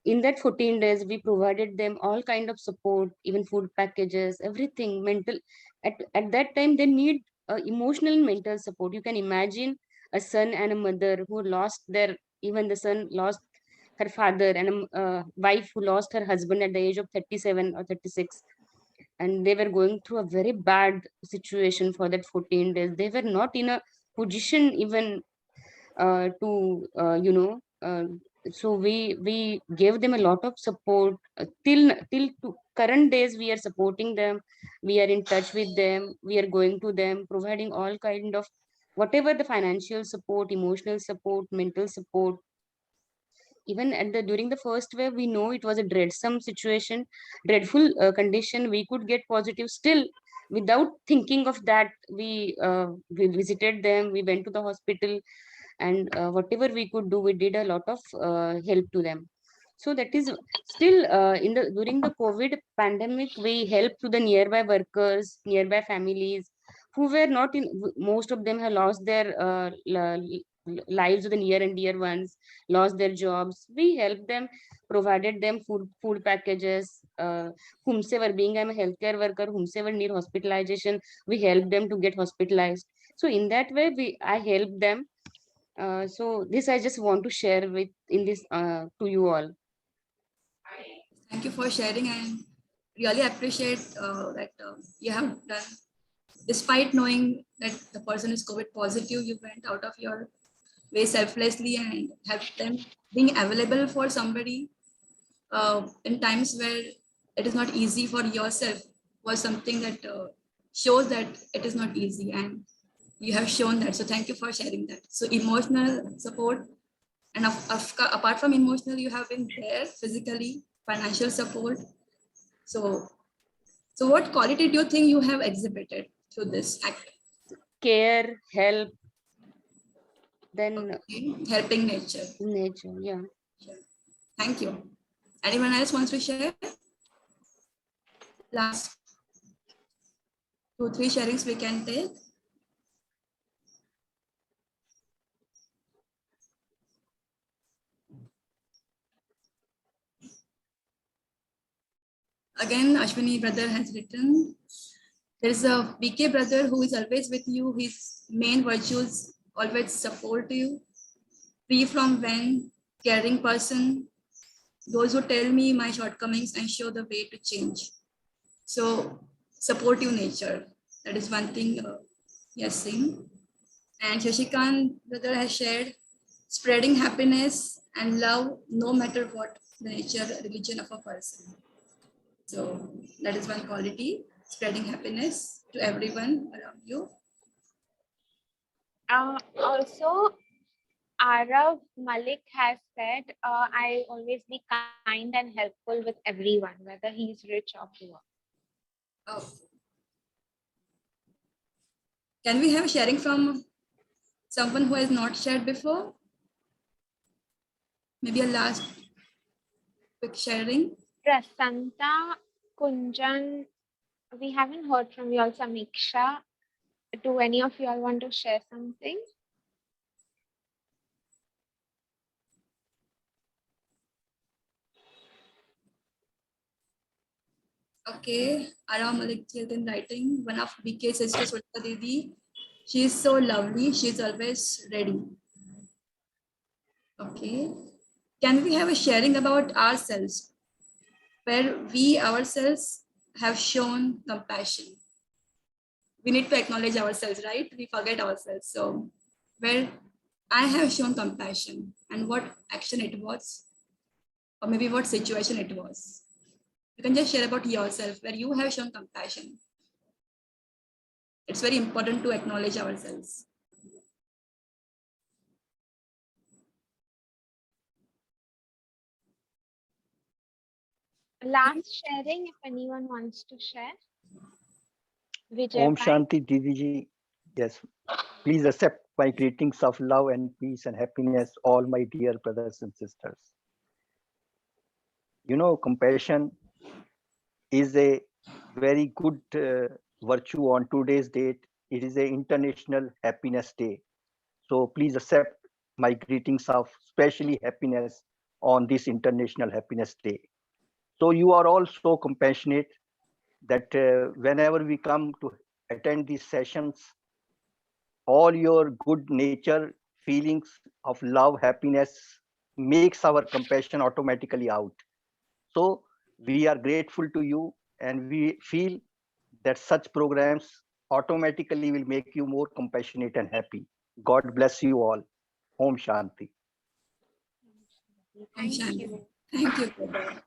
in that 14 days, we provided them all kind of support, even food packages, everything, mental. At that time, they need emotional and mental support. You can imagine a son and a mother who lost even the son lost her father, and a wife who lost her husband at the age of 37 or 36, and they were going through a very bad situation for that 14 days. They were not in a position even to so we gave them a lot of support till to current days. We are supporting them, we are in touch with them, we are going to them, providing all kind of whatever the financial support, emotional support, mental support. Even at the during the first wave, we know it was a dreadsome situation, dreadful condition. We could get positive. Still, without thinking of that, we visited them, we went to the hospital, and whatever we could do, we did a lot of help to them. So that is still in the during the COVID pandemic, we helped to the nearby workers, nearby families who were not in. Most of them have lost their lives of the near and dear ones, lost their jobs. We helped them, provided them food packages. Whomsoever, being I'm a healthcare worker, whomsoever need hospitalization, we help them to get hospitalized. So in that way, I help them. So this I just want to share with in this to you all. Thank you for sharing, and really appreciate that you have done. Despite knowing that the person is COVID positive, you went out of your way selflessly and helped them. Being available for somebody in times where it is not easy for yourself was something that shows that it is not easy, and you have shown that. So thank you for sharing that. So emotional support, and apart from emotional, you have been there physically, financial support. So, so what quality do you think you have exhibited through this act? Care, help, then Okay. Helping nature. nature. Yeah. Sure. Thank you. Anyone else wants to share? Last 2-3 sharings we can take. Again, Ashwini brother has written, there is a BK brother who is always with you. His main virtues always support you. Free from when, caring person. Those who tell me my shortcomings and show the way to change. So supportive nature. That is one thing he has seen. And Shashikant brother has shared spreading happiness and love no matter what the nature, religion of a person. So that is one quality, spreading happiness to everyone around you. Also, Arav Malik has said, I always be kind and helpful with everyone, whether he's rich or poor. Oh. Can we have sharing from someone who has not shared before? Maybe a last quick sharing. Prasanta Kunjan, we haven't heard from you all, Samiksha. Do any of you all want to share something? Okay, Aram Malik in writing. One of BK's sisters, Sulta Didi. She is so lovely. She's always ready. Okay. Can we have a sharing about ourselves, where we ourselves have shown compassion? We need to acknowledge ourselves, right? We forget ourselves. So where I have shown compassion and what action it was, or maybe what situation it was. You can just share about yourself where you have shown compassion. It's very important to acknowledge ourselves. Last sharing, if anyone wants to share. Vijay Om Pai? Shanti Didiji. Yes. Please accept my greetings of love and peace and happiness, all my dear brothers and sisters. You know, compassion is a very good virtue on today's date. It is a International Happiness Day. So please accept my greetings of especially happiness on this International Happiness Day. So you are all so compassionate that whenever we come to attend these sessions, all your good nature, feelings of love, happiness makes our compassion automatically out. So we are grateful to you, and we feel that such programs automatically will make you more compassionate and happy. God bless you all. Om Shanti. Thank Shanti. you. Thank you, brother.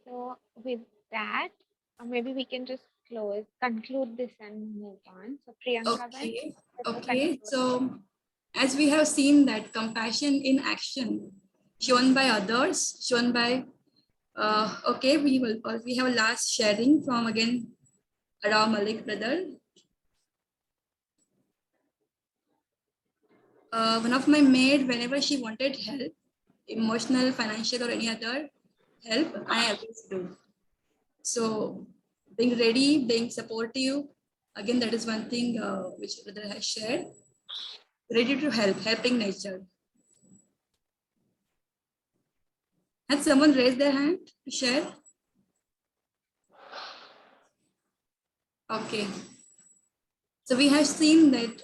So with that, maybe we can just conclude this and move on. So Priyanka, Okay. then, Okay. So as we have seen that compassion in action shown by others, shown by okay, we have a last sharing from again Aram Malik brother. One of my maid, whenever she wanted help, emotional, financial, or any other help, I always do. So being ready, being supportive, again, that is one thing which brother has shared. Ready to help, helping nature. Has someone raised their hand to share? Okay. So we have seen that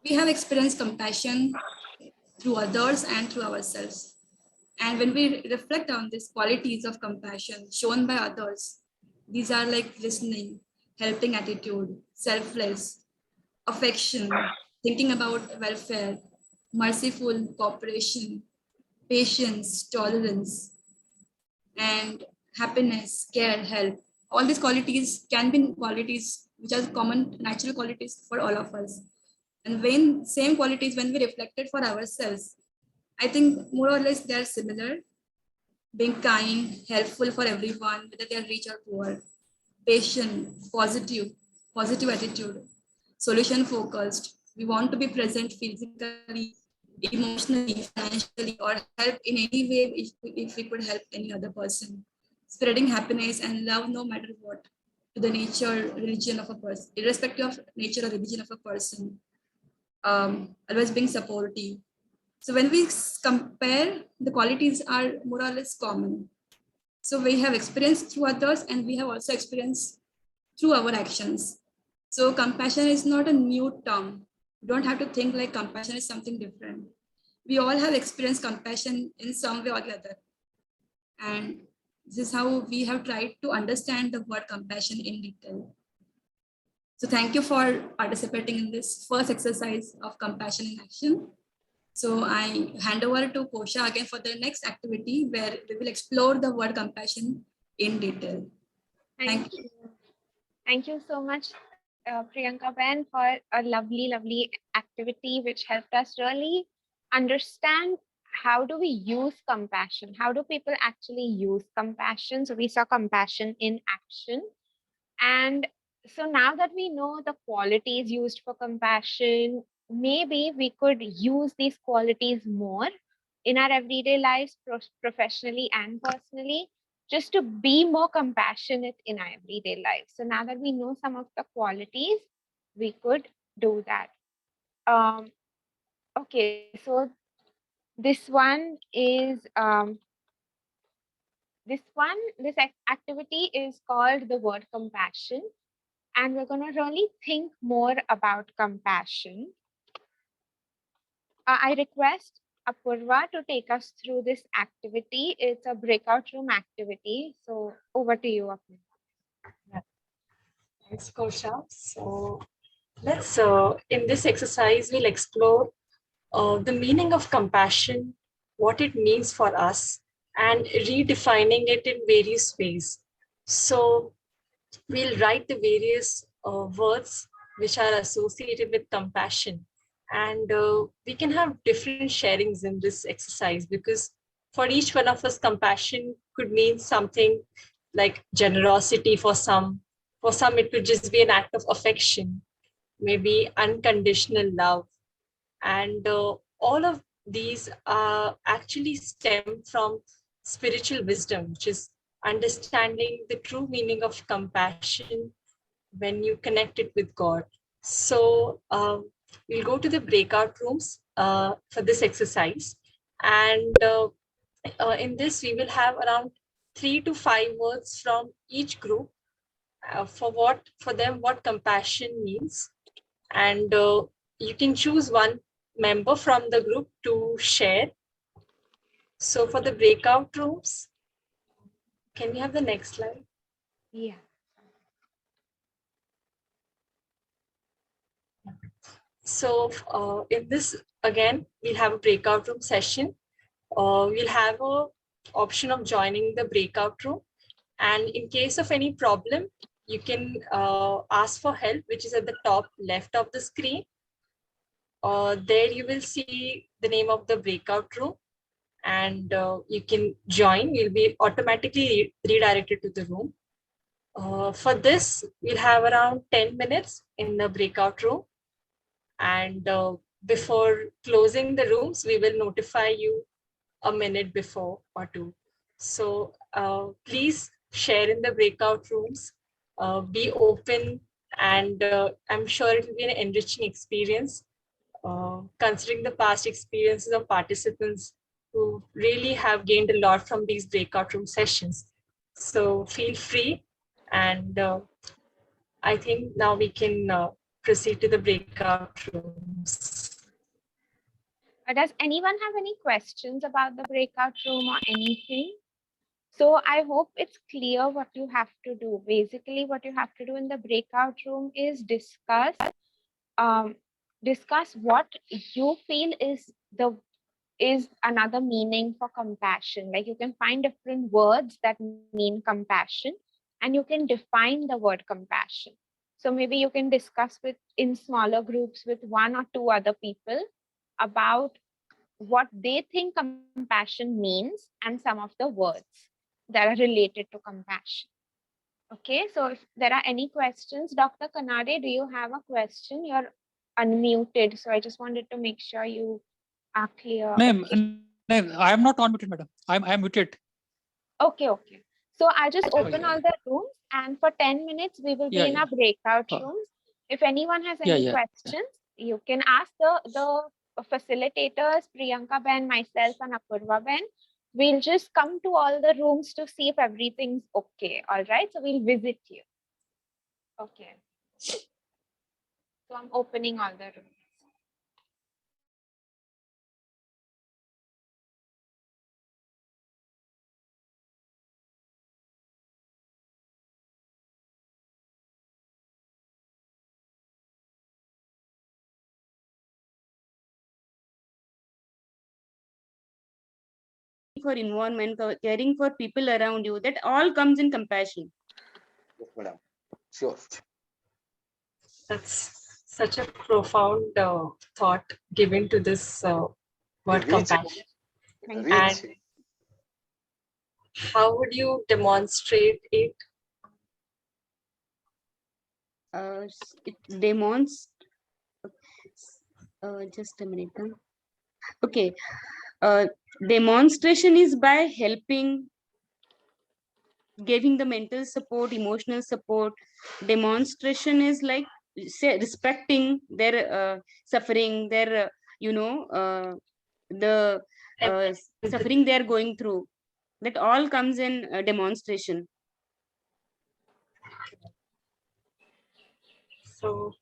we have experienced compassion through others and through ourselves. And when we reflect on these qualities of compassion shown by others, these are like listening, helping attitude, selfless, affection, thinking about welfare, merciful cooperation, patience, tolerance, and happiness, care, help. All these qualities can be qualities which are common natural qualities for all of us. And when same qualities, when we reflected for ourselves, I think more or less they are similar. Being kind, helpful for everyone, whether they are rich or poor, patient, positive attitude, solution focused. We want to be present physically, emotionally, financially, or help in any way if we could help any other person. Spreading happiness and love no matter what to the nature, religion of a person, irrespective of nature or religion of a person. Always being supportive. So when we compare, the qualities are more or less common. So we have experienced through others and we have also experienced through our actions. So compassion is not a new term. You don't have to think like compassion is something different. We all have experienced compassion in some way or the other. And this is how we have tried to understand the word compassion in detail. So thank you for participating in this first exercise of compassion in action. So I hand over to Kosha again for the next activity where we will explore the word compassion in detail. Thank you. Thank you so much, Priyanka Ben, for a lovely activity which helped us really understand how do we use compassion? How do people actually use compassion? So we saw compassion in action. And so now that we know the qualities used for compassion, maybe we could use these qualities more in our everyday lives, professionally and personally, just to be more compassionate in our everyday life. So now that we know some of the qualities, we could do that. Okay, so this one is this activity is called the word compassion, and we're going to really think more about compassion. I request Apurva to take us through this activity. It's a breakout room activity. So over to you, Apurva. Thanks, Kosha. So let's, in this exercise, we'll explore the meaning of compassion, what it means for us, and redefining it in various ways. So we'll write the various words which are associated with compassion. And we can have different sharings in this exercise because for each one of us, compassion could mean something like generosity for some. For some, it could just be an act of affection, maybe unconditional love. And all of these actually stem from spiritual wisdom, which is understanding the true meaning of compassion when you connect it with God. So we'll go to the breakout rooms for this exercise. And in this, we will have around 3 to 5 words from each group for them what compassion means. And you can choose one member from the group to share. So for the breakout rooms, can we have the next slide? Yeah. So in this, again, we'll have a breakout room session. We'll have a option of joining the breakout room. And in case of any problem, you can ask for help, which is at the top left of the screen. There you will see the name of the breakout room and you can join. You'll be automatically redirected to the room. For this, we'll have around 10 minutes in the breakout room. And before closing the rooms, we will notify you a minute before or two. So please share in the breakout rooms, be open, and I'm sure it will be an enriching experience, considering the past experiences of participants who really have gained a lot from these breakout room sessions. So feel free, and I think now we can proceed to the breakout rooms. Does anyone have any questions about the breakout room or anything? So I hope it's clear what you have to do. Basically, what you have to do in the breakout room is discuss what you feel is another meaning for compassion. Like you can find different words that mean compassion, and you can define the word compassion. So maybe you can discuss in smaller groups with one or two other people about what they think compassion means and some of the words that are related to compassion. Okay, so if there are any questions, Dr. Kanade, do you have a question? You're unmuted, so I just wanted to make sure you are clear. No, Okay. no, I am not unmuted, madam. I am muted. Okay. So I'll just Oh, open all the rooms, and for 10 minutes, we will be yeah, in yeah. our breakout Oh. rooms. If anyone has Yeah, any yeah. questions, you can ask the facilitators, Priyanka Ben, myself, and Apurva Ben. We'll just come to all the rooms to see if everything's okay. All right. So we'll visit you. Okay. So I'm opening all the rooms. For environment, caring for people around you, that all comes in compassion. Yes, madam. Sure. That's such a profound thought given to this word Rich. compassion. Thank Rich. And how would you demonstrate it? It demonstrates. Just a minute. Okay. Demonstration is by helping, giving the mental support, emotional support. Demonstration is like say respecting their suffering, their the suffering they are going through. That all comes in demonstration. So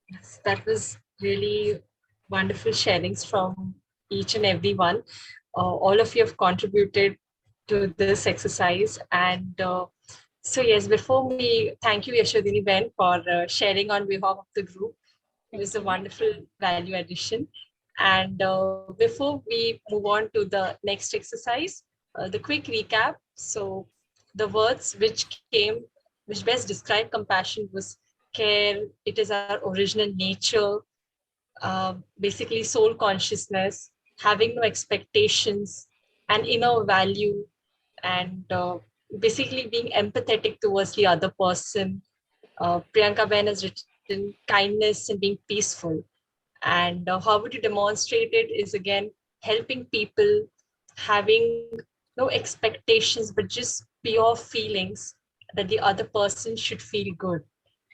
yes, that was really wonderful sharings from each and every one. All of you have contributed to this exercise. And so yes, before we thank you, Yashodhini Ben, for sharing on behalf of the group. It was a wonderful value addition. And before we move on to the next exercise, the quick recap. So the words which best describe compassion was care, it is our original nature, basically soul consciousness, having no expectations, an inner value, and basically being empathetic towards the other person. Priyanka Ben has written kindness and being peaceful. And how would you demonstrate it is again helping people, having no expectations, but just pure feelings that the other person should feel good.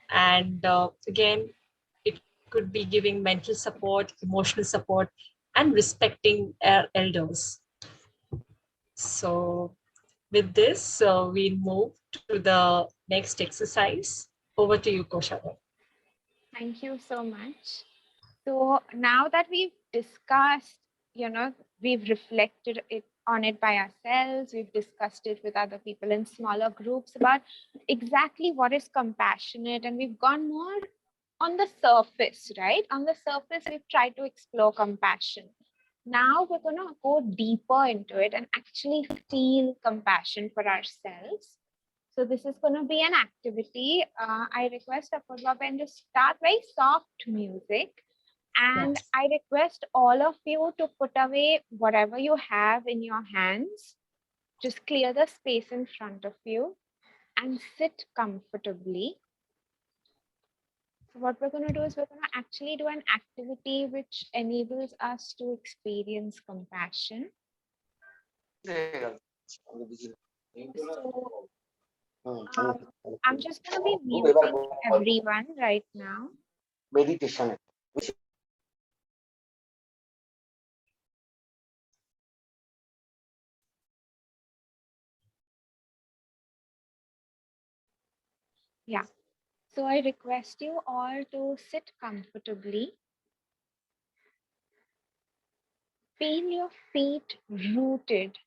And again, it could be giving mental support, emotional support, and respecting our elders. So with this, we'll move to the next exercise. Over to you, Koshada. Thank you so much. So now that we've discussed, we've reflected on it by ourselves, we've discussed it with other people in smaller groups about exactly what is compassionate, and we've gone more on the surface, right? On the surface, we've tried to explore compassion. Now we're going to go deeper into it and actually feel compassion for ourselves. So this is going to be an activity. I request Apurva Ben to start very soft music. And Yes. I request all of you to put away whatever you have in your hands. Just clear the space in front of you and sit comfortably. So what we're going to do is we're going to actually do an activity which enables us to experience compassion. So I'm just going to be muting everyone right now. Meditation. Yeah. So I request you all to sit comfortably. Feel your feet rooted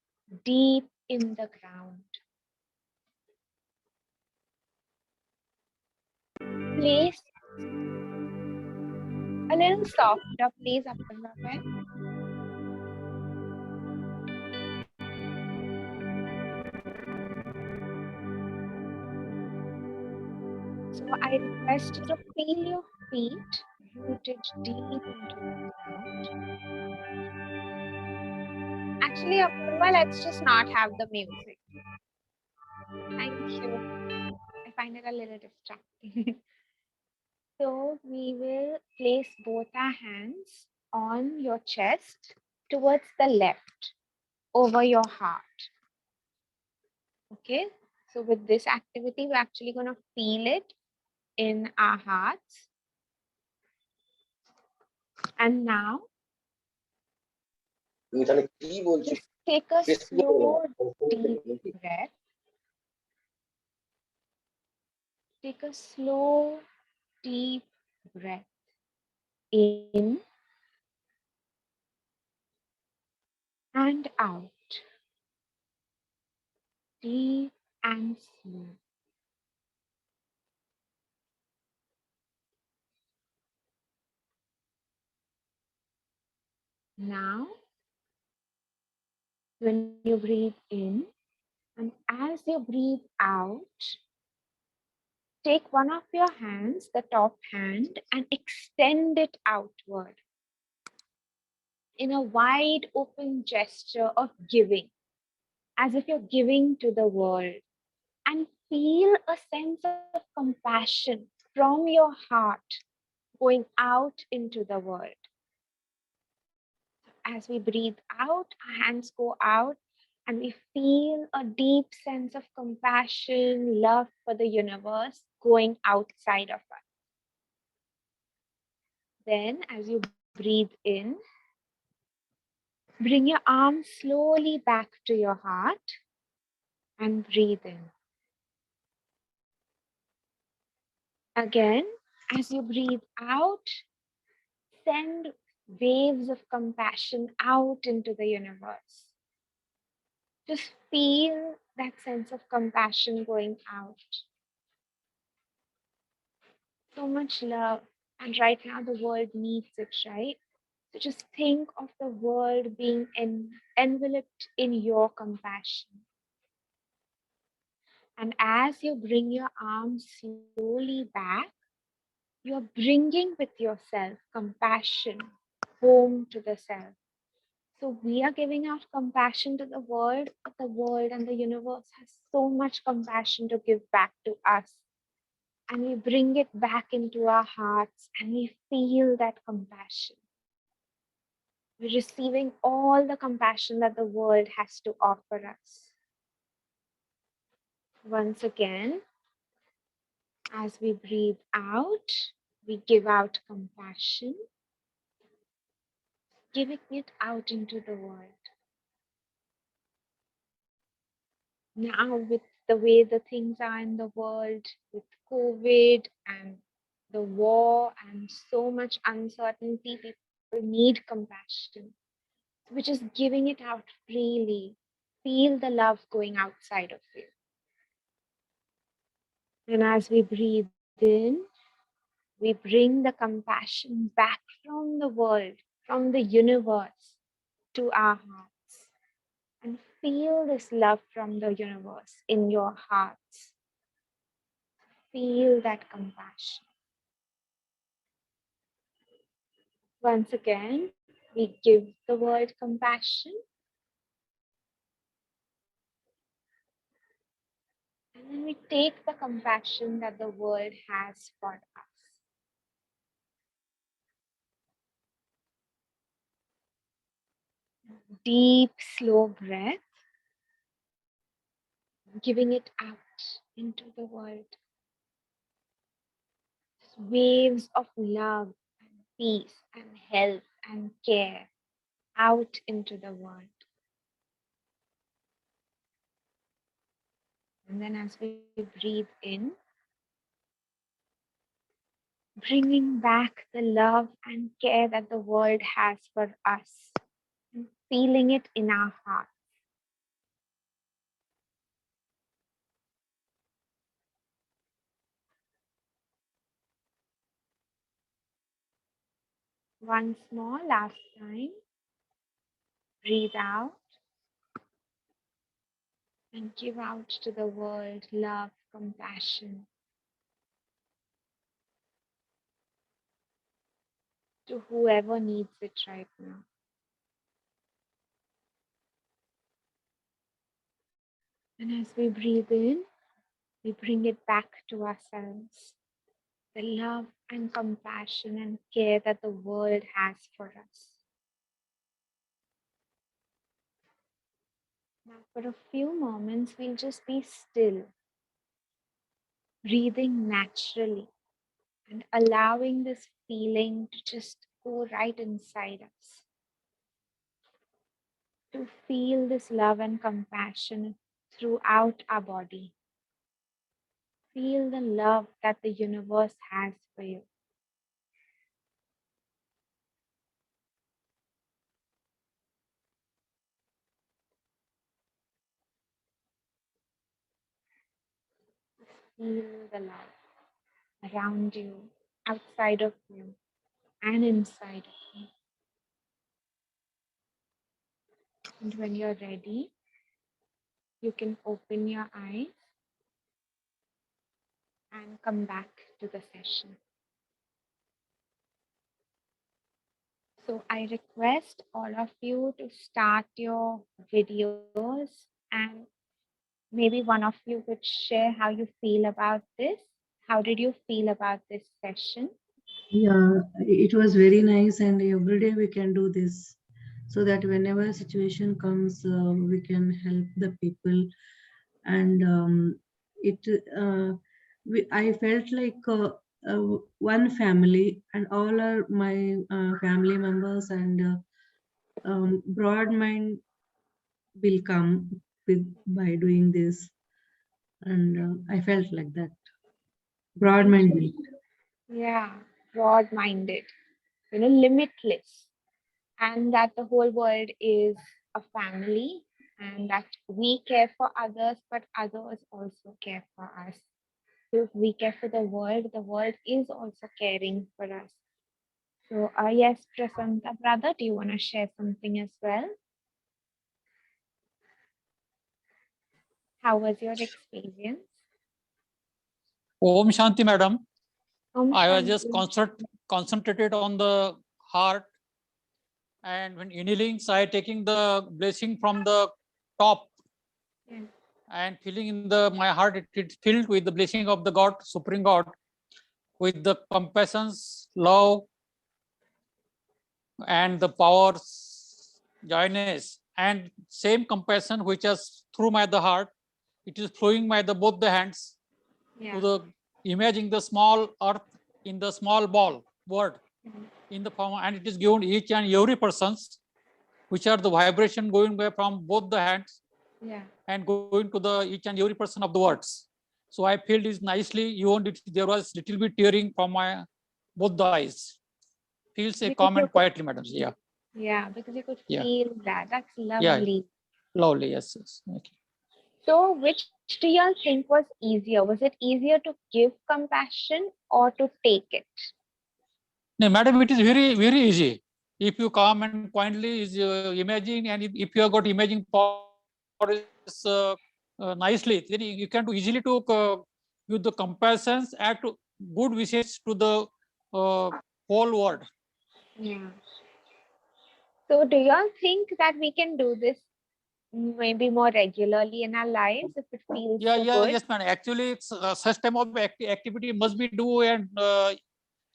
deep in the ground. Place a little softer, please, Apurva. So I request you to feel your feet rooted deep into the ground. Actually, Apurva, let's just not have the music. Thank you. I find it a little distracting. So we will place both our hands on your chest towards the left over your heart. Okay, so with this activity, we're actually going to feel it in our hearts. And now, just take a slow, deep breath. Take a slow, deep breath in and out. Deep and slow. Now, when you breathe in, and as you breathe out, take one of your hands, the top hand, and extend it outward in a wide open gesture of giving, as if you're giving to the world. And feel a sense of compassion from your heart going out into the world. As we breathe out, our hands go out, and we feel a deep sense of compassion, love for the universe going outside of us. Then, as you breathe in, bring your arms slowly back to your heart and breathe in. Again, as you breathe out, send waves of compassion out into the universe. Just feel that sense of compassion going out. So much love. And right now, the world needs it, right? So just think of the world being enveloped in your compassion. And as you bring your arms slowly back, you're bringing with yourself compassion home to the self. So we are giving out compassion to the world, but the world and the universe has so much compassion to give back to us. And we bring it back into our hearts and we feel that compassion. We're receiving all the compassion that the world has to offer us. Once again, as we breathe out, we give out compassion, giving it out into the world. Now, with the way the things are in the world, with COVID and the war and so much uncertainty, people need compassion. We're just giving it out freely. Feel the love going outside of you. And as we breathe in, we bring the compassion back from the world, from the universe to our hearts. And feel this love from the universe in your hearts. Feel that compassion. Once again, we give the world compassion. And then we take the compassion that the world has for us. Deep, slow breath, giving it out into the world. Waves of love and peace and health and care out into the world. And then as we breathe in, bringing back the love and care that the world has for us. And feeling it in our heart. Once more, last time. Breathe out and give out to the world love, compassion, to whoever needs it right now. And as we breathe in, we bring it back to ourselves, the love and compassion and care that the world has for us. Now, for a few moments, we'll just be still, breathing naturally and allowing this feeling to just go right inside us. To feel this love and compassion throughout our body. Feel the love that the universe has for you. Feel the love around you, outside of you, and inside of you. And when you're ready, you can open your eyes and come back to the session. So I request all of you to start your videos, and maybe one of you could share how you feel about this. How did you feel about this session? Yeah, it was very nice, and every day we can do this so that whenever a situation comes, we can help the people. And I felt like one family, and all are my family members, and broad mind will come with by doing this. And I felt like that. Broad mind will. Yeah, broad-minded, limitless, and that the whole world is a family, and that we care for others, but others also care for us. If we care for the world is also caring for us. So, yes, Prasanta, brother, do you want to share something as well? How was your experience? Om Shanti, madam. Om I was just Shanti. concentrated on the heart, and when inhaling, I taking the blessing from the top. Yeah. And feeling in my heart, it's filled with the blessing of the God, Supreme God, with the compassion, love, and the powers, joyness, and same compassion which is through the heart, it is flowing by both the hands to the imaging the small earth in the small ball word in the form, and it is given each and every person's, which are the vibration going by from both the hands and going to the each and every person of the words. So I feel this nicely. Even there was little bit tearing from my both the eyes. Feels a calm and quietly, madam. Yeah. Yeah, because you could Yeah. feel that. That's Yeah. lovely. Lovely. Yes. Yes. Okay. So, which do you all think was easier? Was it easier to give compassion or to take it? No, madam, it is very, very easy. If you calm and quietly is imagine, and if you have got imaging power is nicely, then you can do easily to use the comparisons and to good wishes to the whole world. Yeah. So, do you all think that we can do this maybe more regularly in our lives if it feels Yeah, so yeah, good? yes, madam. Actually, it's such type of activity must be do and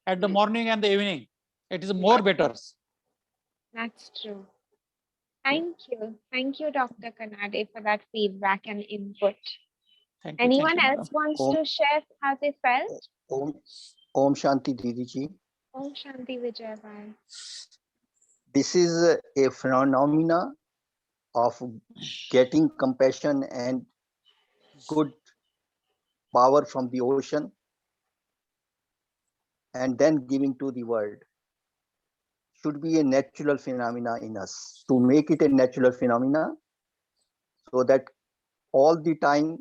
at the morning and the evening. It is more better. That's true. Thank you. Thank you, Dr. Kanade, for that feedback and input. Thank you. Anyone Thank you, else madam. wants Om, to share how they felt? Om Shanti Didi ji. Om Shanti Vijay Bhai. This is a phenomena of getting compassion and good power from the ocean and then giving to the world. should be a natural phenomena in us. To make it a natural phenomena, so that all the time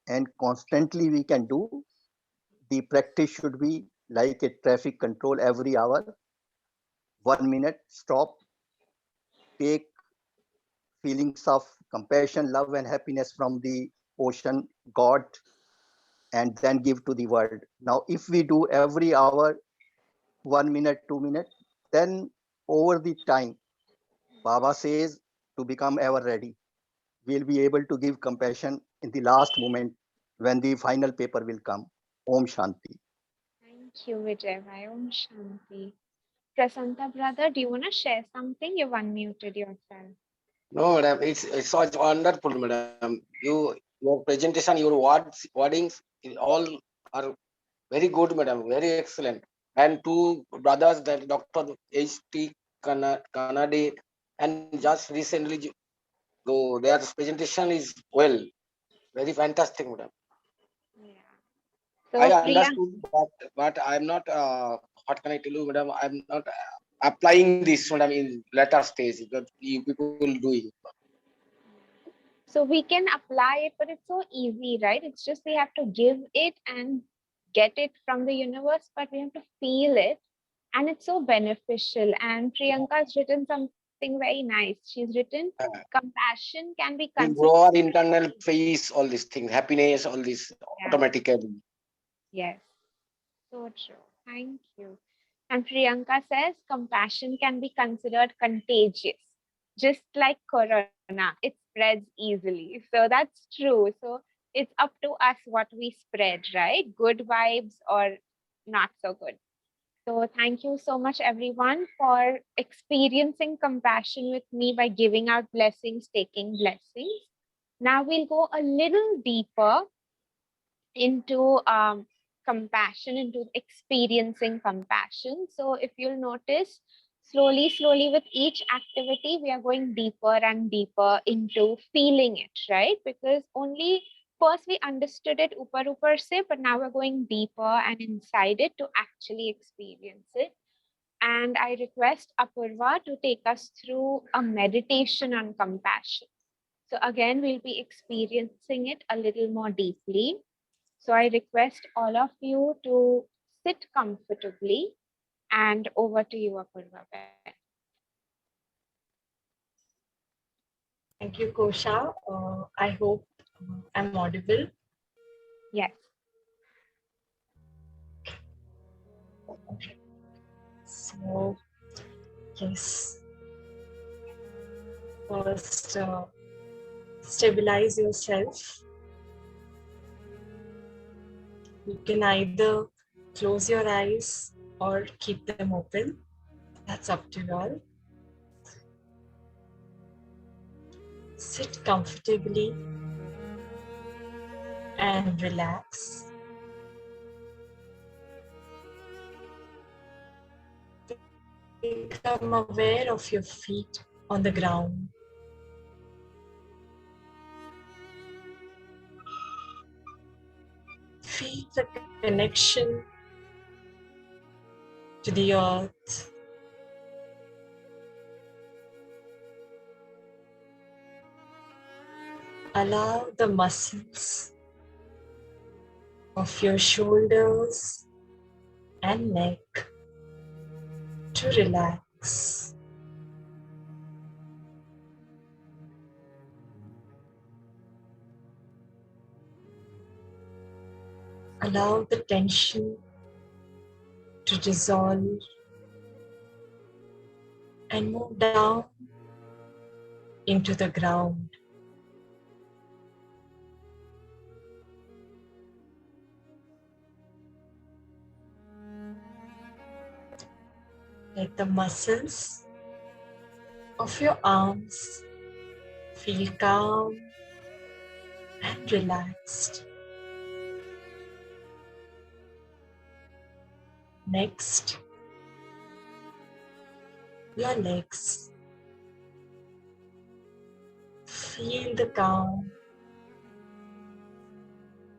and constantly we can do, the practice should be like a traffic control every hour. 1 minute, stop, take feelings of compassion, love, and happiness from the ocean, God, and then give to the world. Now, if we do every hour, 1 minute, 2 minutes, then over the time, Baba says to become ever ready. We'll be able to give compassion in the last moment when the final paper will come. Om Shanti. Thank you, Vijay. Om Shanti. Prasanta brother, do you want to share something? You've unmuted yourself. No, madam, it's such wonderful, madam. Your presentation, your wordings, all are very good, madam. Very excellent. And two brothers, that Dr. H.T. Kanade, and just recently, so their presentation is well, very fantastic, madam. Yeah. So I Priya, understood, but I'm not. What can I tell you, madam? I'm not applying this, madam, in later stage. That you people doing. so we can apply it, but it's so easy, right? It's just we have to give it and get it from the universe, but we have to feel it, and it's so beneficial. And Priyanka's written something very nice. She's written, compassion can be We considered. grow our internal peace, all these things, happiness, all this automatically. Yes, so true. Thank you. And Priyanka says compassion can be considered contagious, just like corona. It spreads easily. So that's true. So it's up to us what we spread, right? Good vibes or not so good. So thank you so much, everyone, for experiencing compassion with me by giving out blessings, taking blessings. Now we'll go a little deeper into compassion, into experiencing compassion. So if you'll notice, slowly with each activity, we are going deeper and deeper into feeling it, right? Because only first we understood it upar se, but now we're going deeper and inside it to actually experience it. And I request Apurva to take us through a meditation on compassion. So again, we'll be experiencing it a little more deeply. So I request all of you to sit comfortably, and over to you, Apurva. Thank you, Kosha. I hope I'm audible. Yes. So, yes. First, stabilize yourself. You can either close your eyes or keep them open. That's up to you all. Sit comfortably and relax. Become aware of your feet on the ground. Feel the connection to the earth. Allow the muscles of your shoulders and neck to relax. Allow the tension to dissolve and move down into the ground. Let the muscles of your arms feel calm and relaxed. Next, your legs. Feel the calm,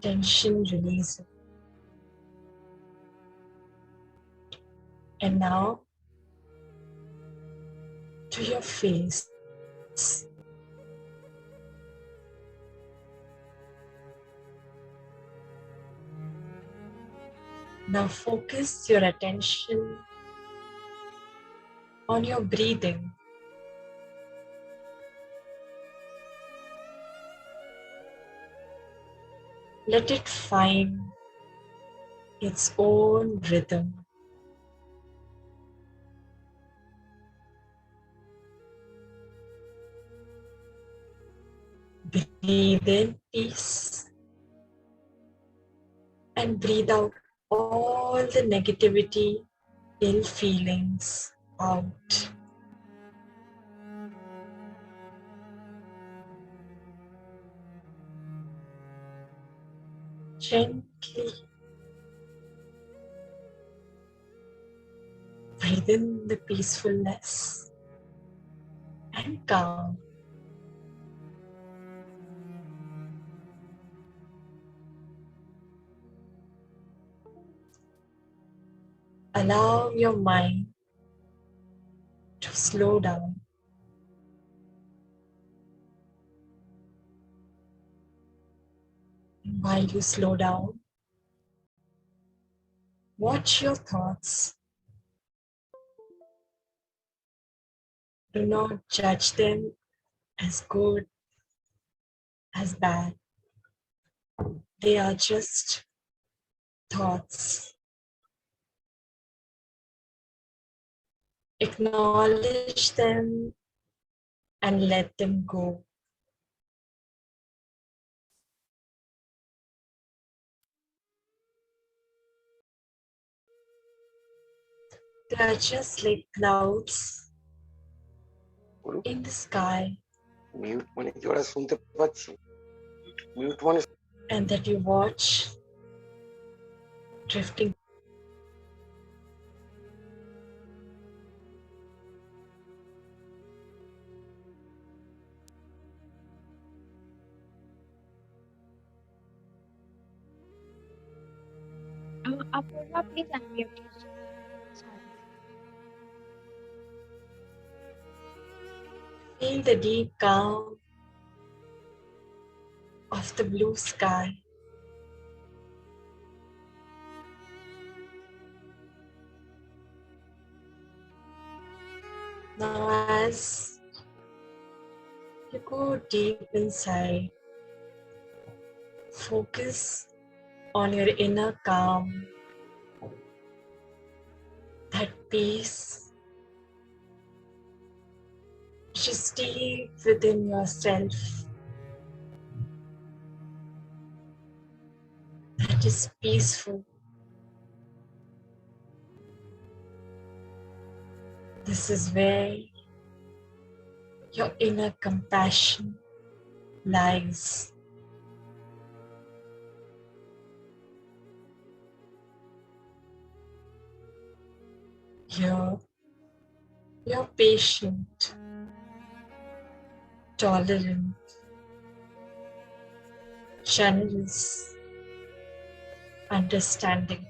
tension releasing. And now, to your face. Now focus your attention on your breathing. Let it find its own rhythm. Breathe in peace and breathe out all the negativity, ill feelings out. Gently breathe in the peacefulness and calm. Allow your mind to slow down. And while you slow down, watch your thoughts. Do not judge them as good, as bad. They are just thoughts. Acknowledge them and let them go. They are just like clouds in the sky. Mute মানে কি ওরা শুনতে পাচ্ছি? Mute মানে And that you watch drifting. Apurva, please unmute yourself. Sorry. Feel the deep calm of the blue sky. Now as you go deep inside, focus on your inner calm, that peace which is deep within yourself, that is peaceful. This is where your inner compassion lies. Here, you're patient, tolerant, generous, understanding.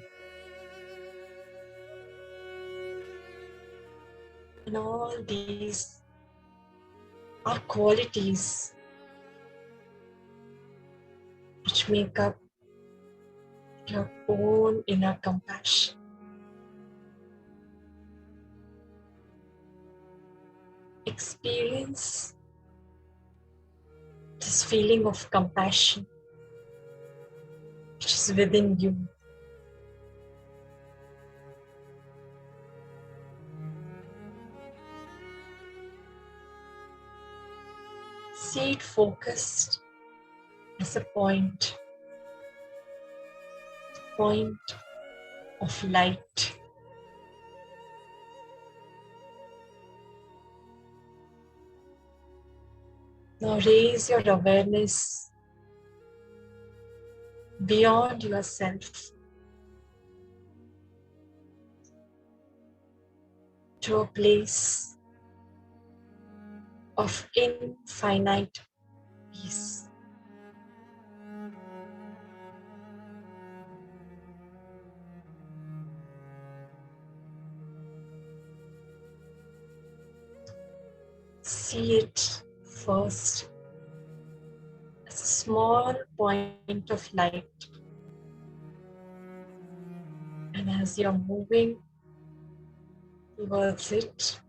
And all these are qualities which make up your own inner compassion. Experience this feeling of compassion which is within you. See it focused as a point of light. Now raise your awareness beyond yourself to a place of infinite peace. See it first as a small point of light. And as you're moving towards it,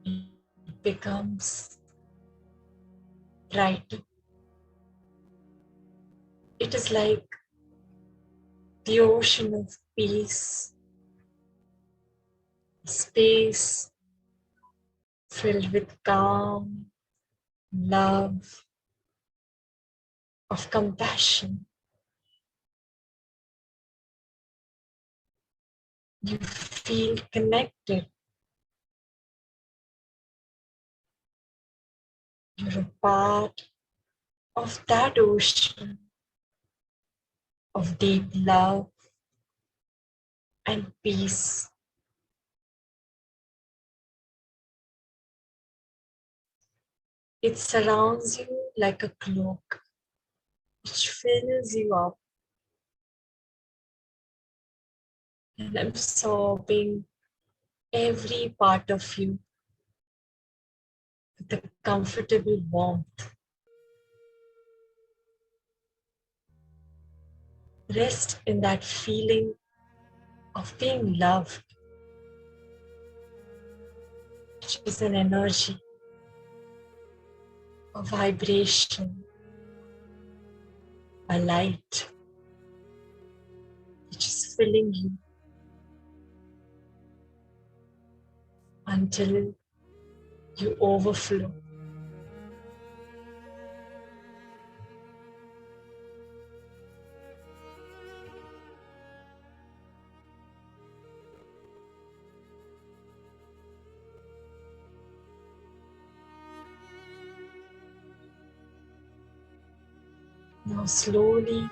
it becomes brighter. It is like the ocean of peace, space filled with calm, love, of compassion. You feel connected. You're a part of that ocean of deep love and peace. It surrounds you like a cloak, which fills you up and absorbing every part of you with a comfortable warmth. Rest in that feeling of being loved, which is an energy, a vibration, a light, which is filling you until you overflow. Now slowly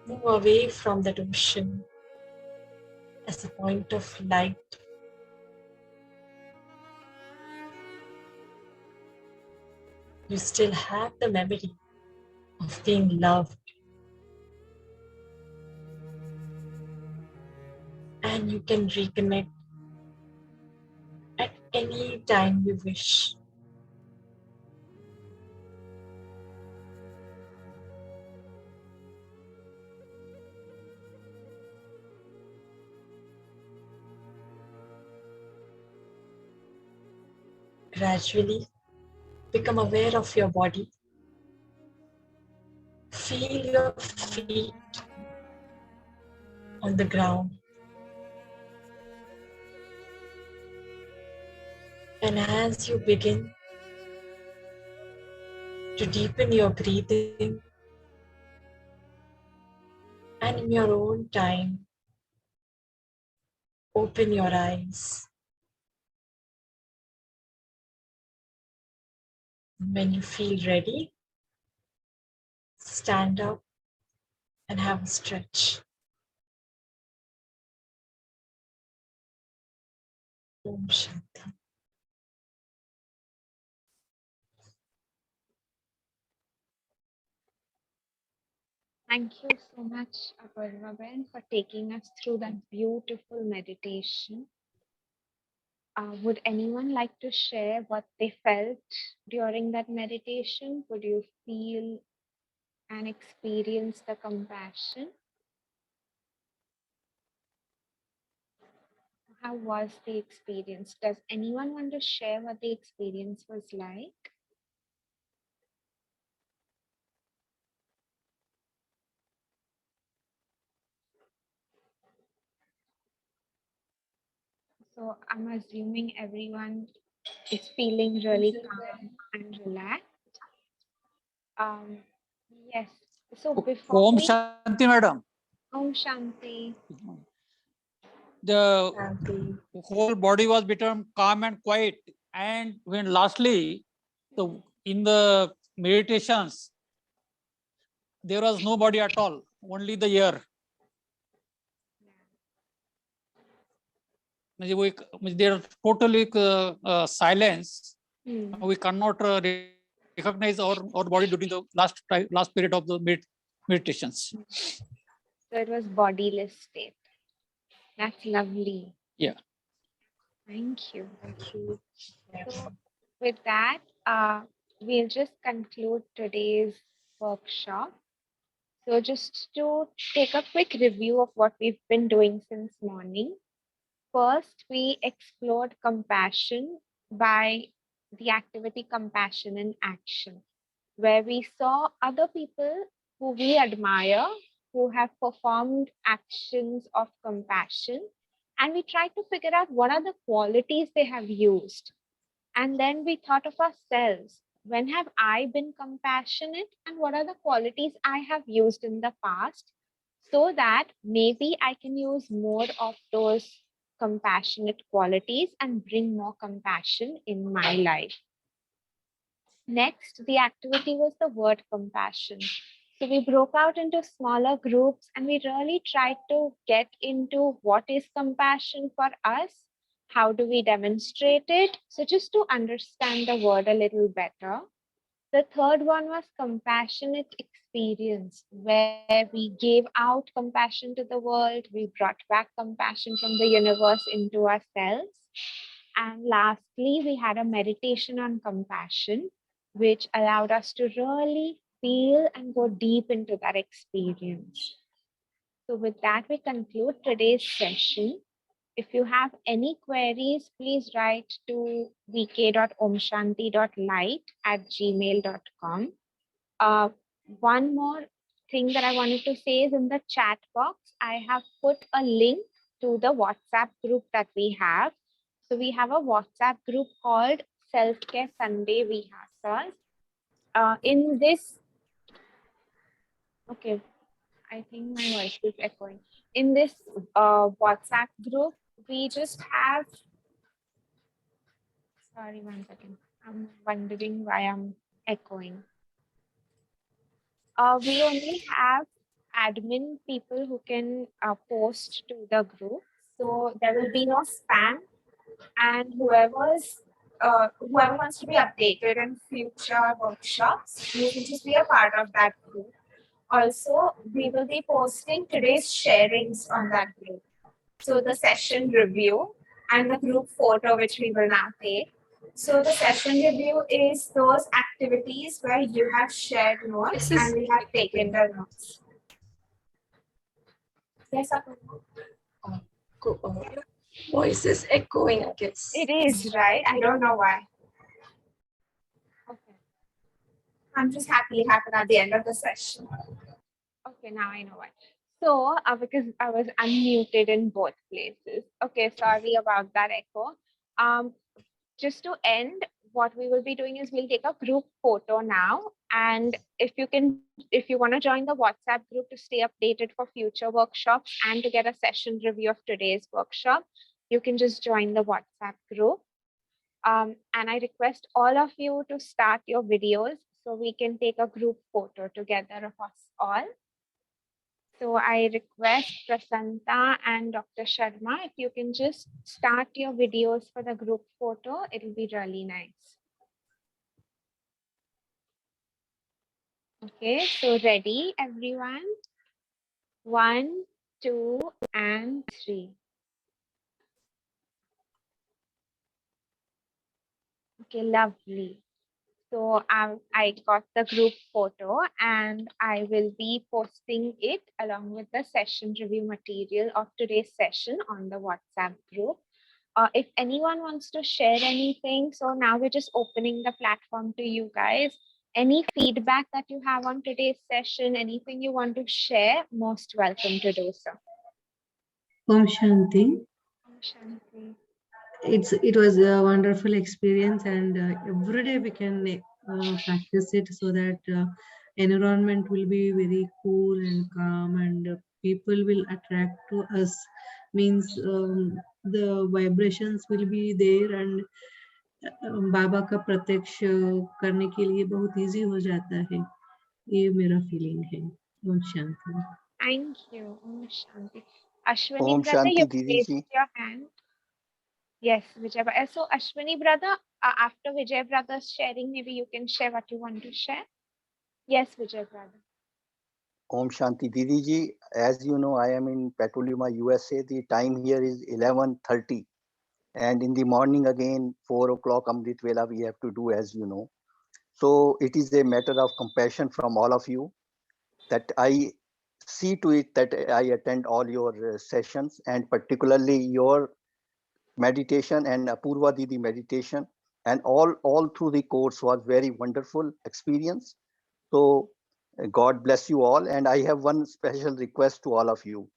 move away from that ocean as a point of light. You still have the memory of being loved. And you can reconnect at any time you wish. Gradually become aware of your body. Feel your feet on the ground. And as you begin to deepen your breathing, and in your own time, open your eyes. When you feel ready, stand up and have a stretch. Om Shanti. Thank you so much, Apurva Ben, for taking us through that beautiful meditation. Would anyone like to share what they felt during that meditation? Would you feel and experience the compassion? How was the experience? Does anyone want to share what the experience was like? So I'm assuming everyone is feeling really calm and relaxed. Yes. So before Om we Shanti, madam. Om Shanti. The Shanti. whole body was become calm and quiet. And when lastly, in the meditations, there was no body at all, only the air. There totally silence. We cannot recognize our body during the last period of the meditations. So it was bodiless state. That's lovely. Yeah. Thank you. Thank you. So with that, we'll just conclude today's workshop. So just to take a quick review of what we've been doing since morning. First, we explored compassion by the activity Compassion in Action, where we saw other people who we admire who have performed actions of compassion, and we tried to figure out what are the qualities they have used. And then we thought of ourselves, when have I been compassionate and what are the qualities I have used in the past, so that maybe I can use more of those compassionate qualities and bring more compassion in my life. Next, the activity was the word compassion. So we broke out into smaller groups and we really tried to get into what is compassion for us, how do we demonstrate it. So just to understand the word a little better. The third one was compassionate experience, where we gave out compassion to the world, we brought back compassion from the universe into ourselves. And lastly, we had a meditation on compassion, which allowed us to really feel and go deep into that experience. So, with that, we conclude today's session. If you have any queries, please write to vk.omshanti.light@gmail.com. One more thing that I wanted to say is in the chat box, I have put a link to the WhatsApp group that we have. So we have a WhatsApp group called Self-Care Sunday VIHASAs. In this, okay, I think my voice is echoing. In this WhatsApp group, we just have, sorry, one second. I'm wondering why I'm echoing. We only have admin people who can post to the group. So there will be no spam, and whoever wants to be updated in future workshops, you can just be a part of that group. Also, we will be posting today's sharings on that group. So the session review and the group photo, which we will now take. So the session review is those activities where you have shared notes and we have taken the notes. Yes, Voice is echoing, I guess. it is, right? I don't know why. Okay. I'm just happy it happened at the end of the session. Okay, now I know why. So, because I was unmuted in both places. Okay, sorry about that echo. Just to end, what we will be doing is we'll take a group photo now. And if you want to join the WhatsApp group to stay updated for future workshops and to get a session review of today's workshop, you can just join the WhatsApp group. And I request all of you to start your videos so we can take a group photo together of us all. So I request Prasanta and Dr. Sharma, if you can just start your videos for the group photo, it'll be really nice. Okay, so ready, everyone? 1, 2, and 3. Okay, lovely. So I got the group photo and I will be posting it along with the session review material of today's session on the WhatsApp group. If anyone wants to share anything, so now we're just opening the platform to you guys. Any feedback that you have on today's session, anything you want to share, most welcome to do so. Om Shanti. Om Shanti. It was a wonderful experience, and every day we can practice it so that environment will be very cool and calm, and people will attract to us. Means the vibrations will be there, and बाबा का प्रत्यक्ष करने के लिए बहुत easy हो जाता है. ये मेरा फीलिंग है. Om Shanti. Thank you. Om Shanti. Ashwini Om brother, Shanti you Didi raised ji. your hand. Yes, Vijay. So Ashwini brother, after Vijay brother's sharing, maybe you can share what you want to share. Yes, Vijay brother. Om Shanti Didi ji. As you know, I am in Petaluma, USA. The time here is 11:30. And in the morning again, 4 o'clock Amrit Vela we have to do, as you know. So it is a matter of compassion from all of you that I see to it that I attend all your sessions, and particularly your meditation and Apurva Didi meditation, and all through the course was very wonderful experience. So God bless you all. And I have one special request to all of you.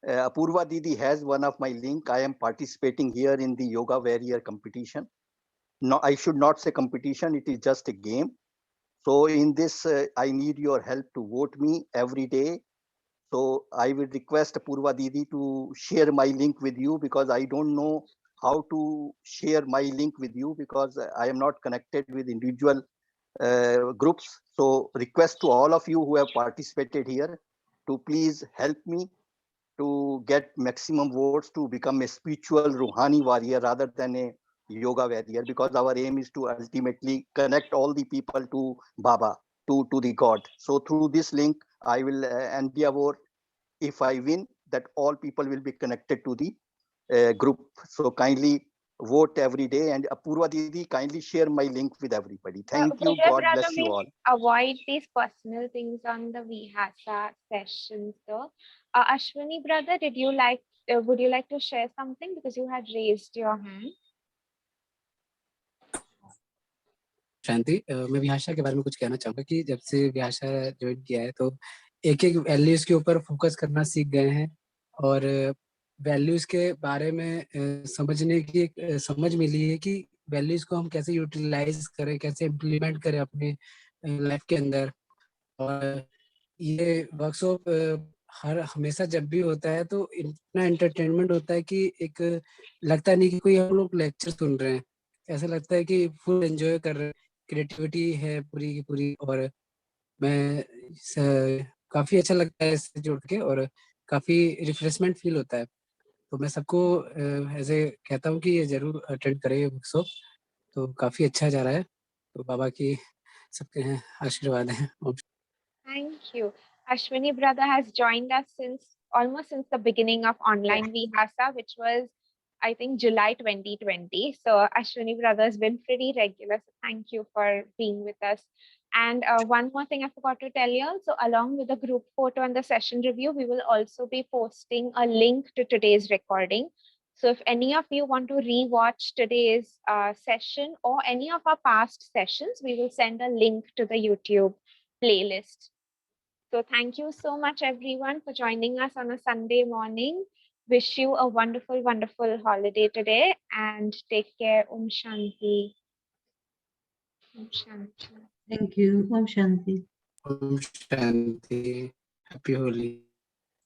Apurva Didi has one of my link. I am participating here in the Yoga Warrior competition. No, I should not say competition. It is just a game. So in this, I need your help to vote me every day. So I will request Apurva Didi to share my link with you, because I don't know how to share my link with you, because I am not connected with individual groups. So request to all of you who have participated here to please help me to get maximum votes to become a spiritual Ruhani warrior rather than a yoga warrior, because our aim is to ultimately connect all the people to Baba, to the God. So through this link, I will endeavor, if I win, that all people will be connected to the group. So kindly vote every day, and Apurva Didi, kindly share my link with everybody. Thank you. God bless you all. Avoid these personal things on the VIHASA sessions though. Ashwini brother, would you like to share something, because you had raised your hand? शांति, मैं विहासा के बारे में कुछ कहना चाहूंगा कि जब से विहासा ज्वाइन किया है तो एक एक वैल्यूज के ऊपर फोकस करना सीख गए हैं, और वैल्यूज के बारे में समझने की एक समझ मिली है कि वैल्यूज को हम कैसे यूटिलाइज करें, कैसे इम्प्लीमेंट करें अपने लाइफ के अंदर। और ये वर्कशॉप हमेशा जब भी होता है तो इतना एंटरटेनमेंट होता है कि एक लगता नहीं कि कोई हम लोग लेक्चर सुन रहे हैं, ऐसा लगता है कि फुल एंजॉय कर रहे हैं। क्रिएटिविटी है पूरी की पूरी, और मैं काफी अच्छा लगता है इससे जुड़ के, और काफी रिफ्रेशमेंट फील होता है। तो मैं सबको ऐसे कहता हूँ कि ये जरूर अटेंड करें वर्कशॉप, तो काफी अच्छा जा रहा है। तो बाबा की सबके हैं आशीर्वाद है। Thank you. Ashwini brother has joined us almost since the beginning of online VIHASA, which was, I think, July 2020. So Ashwini brother has been pretty regular. So thank you for being with us. And one more thing I forgot to tell you. So along with the group photo and the session review, we will also be posting a link to today's recording. So if any of you want to rewatch today's session or any of our past sessions, we will send a link to the YouTube playlist. So thank you so much, everyone, for joining us on a Sunday morning. Wish you a wonderful, wonderful holiday today, and take care. Om Shanti. Om Shanti. Thank you. Om Shanti. Om Shanti. Happy Holi.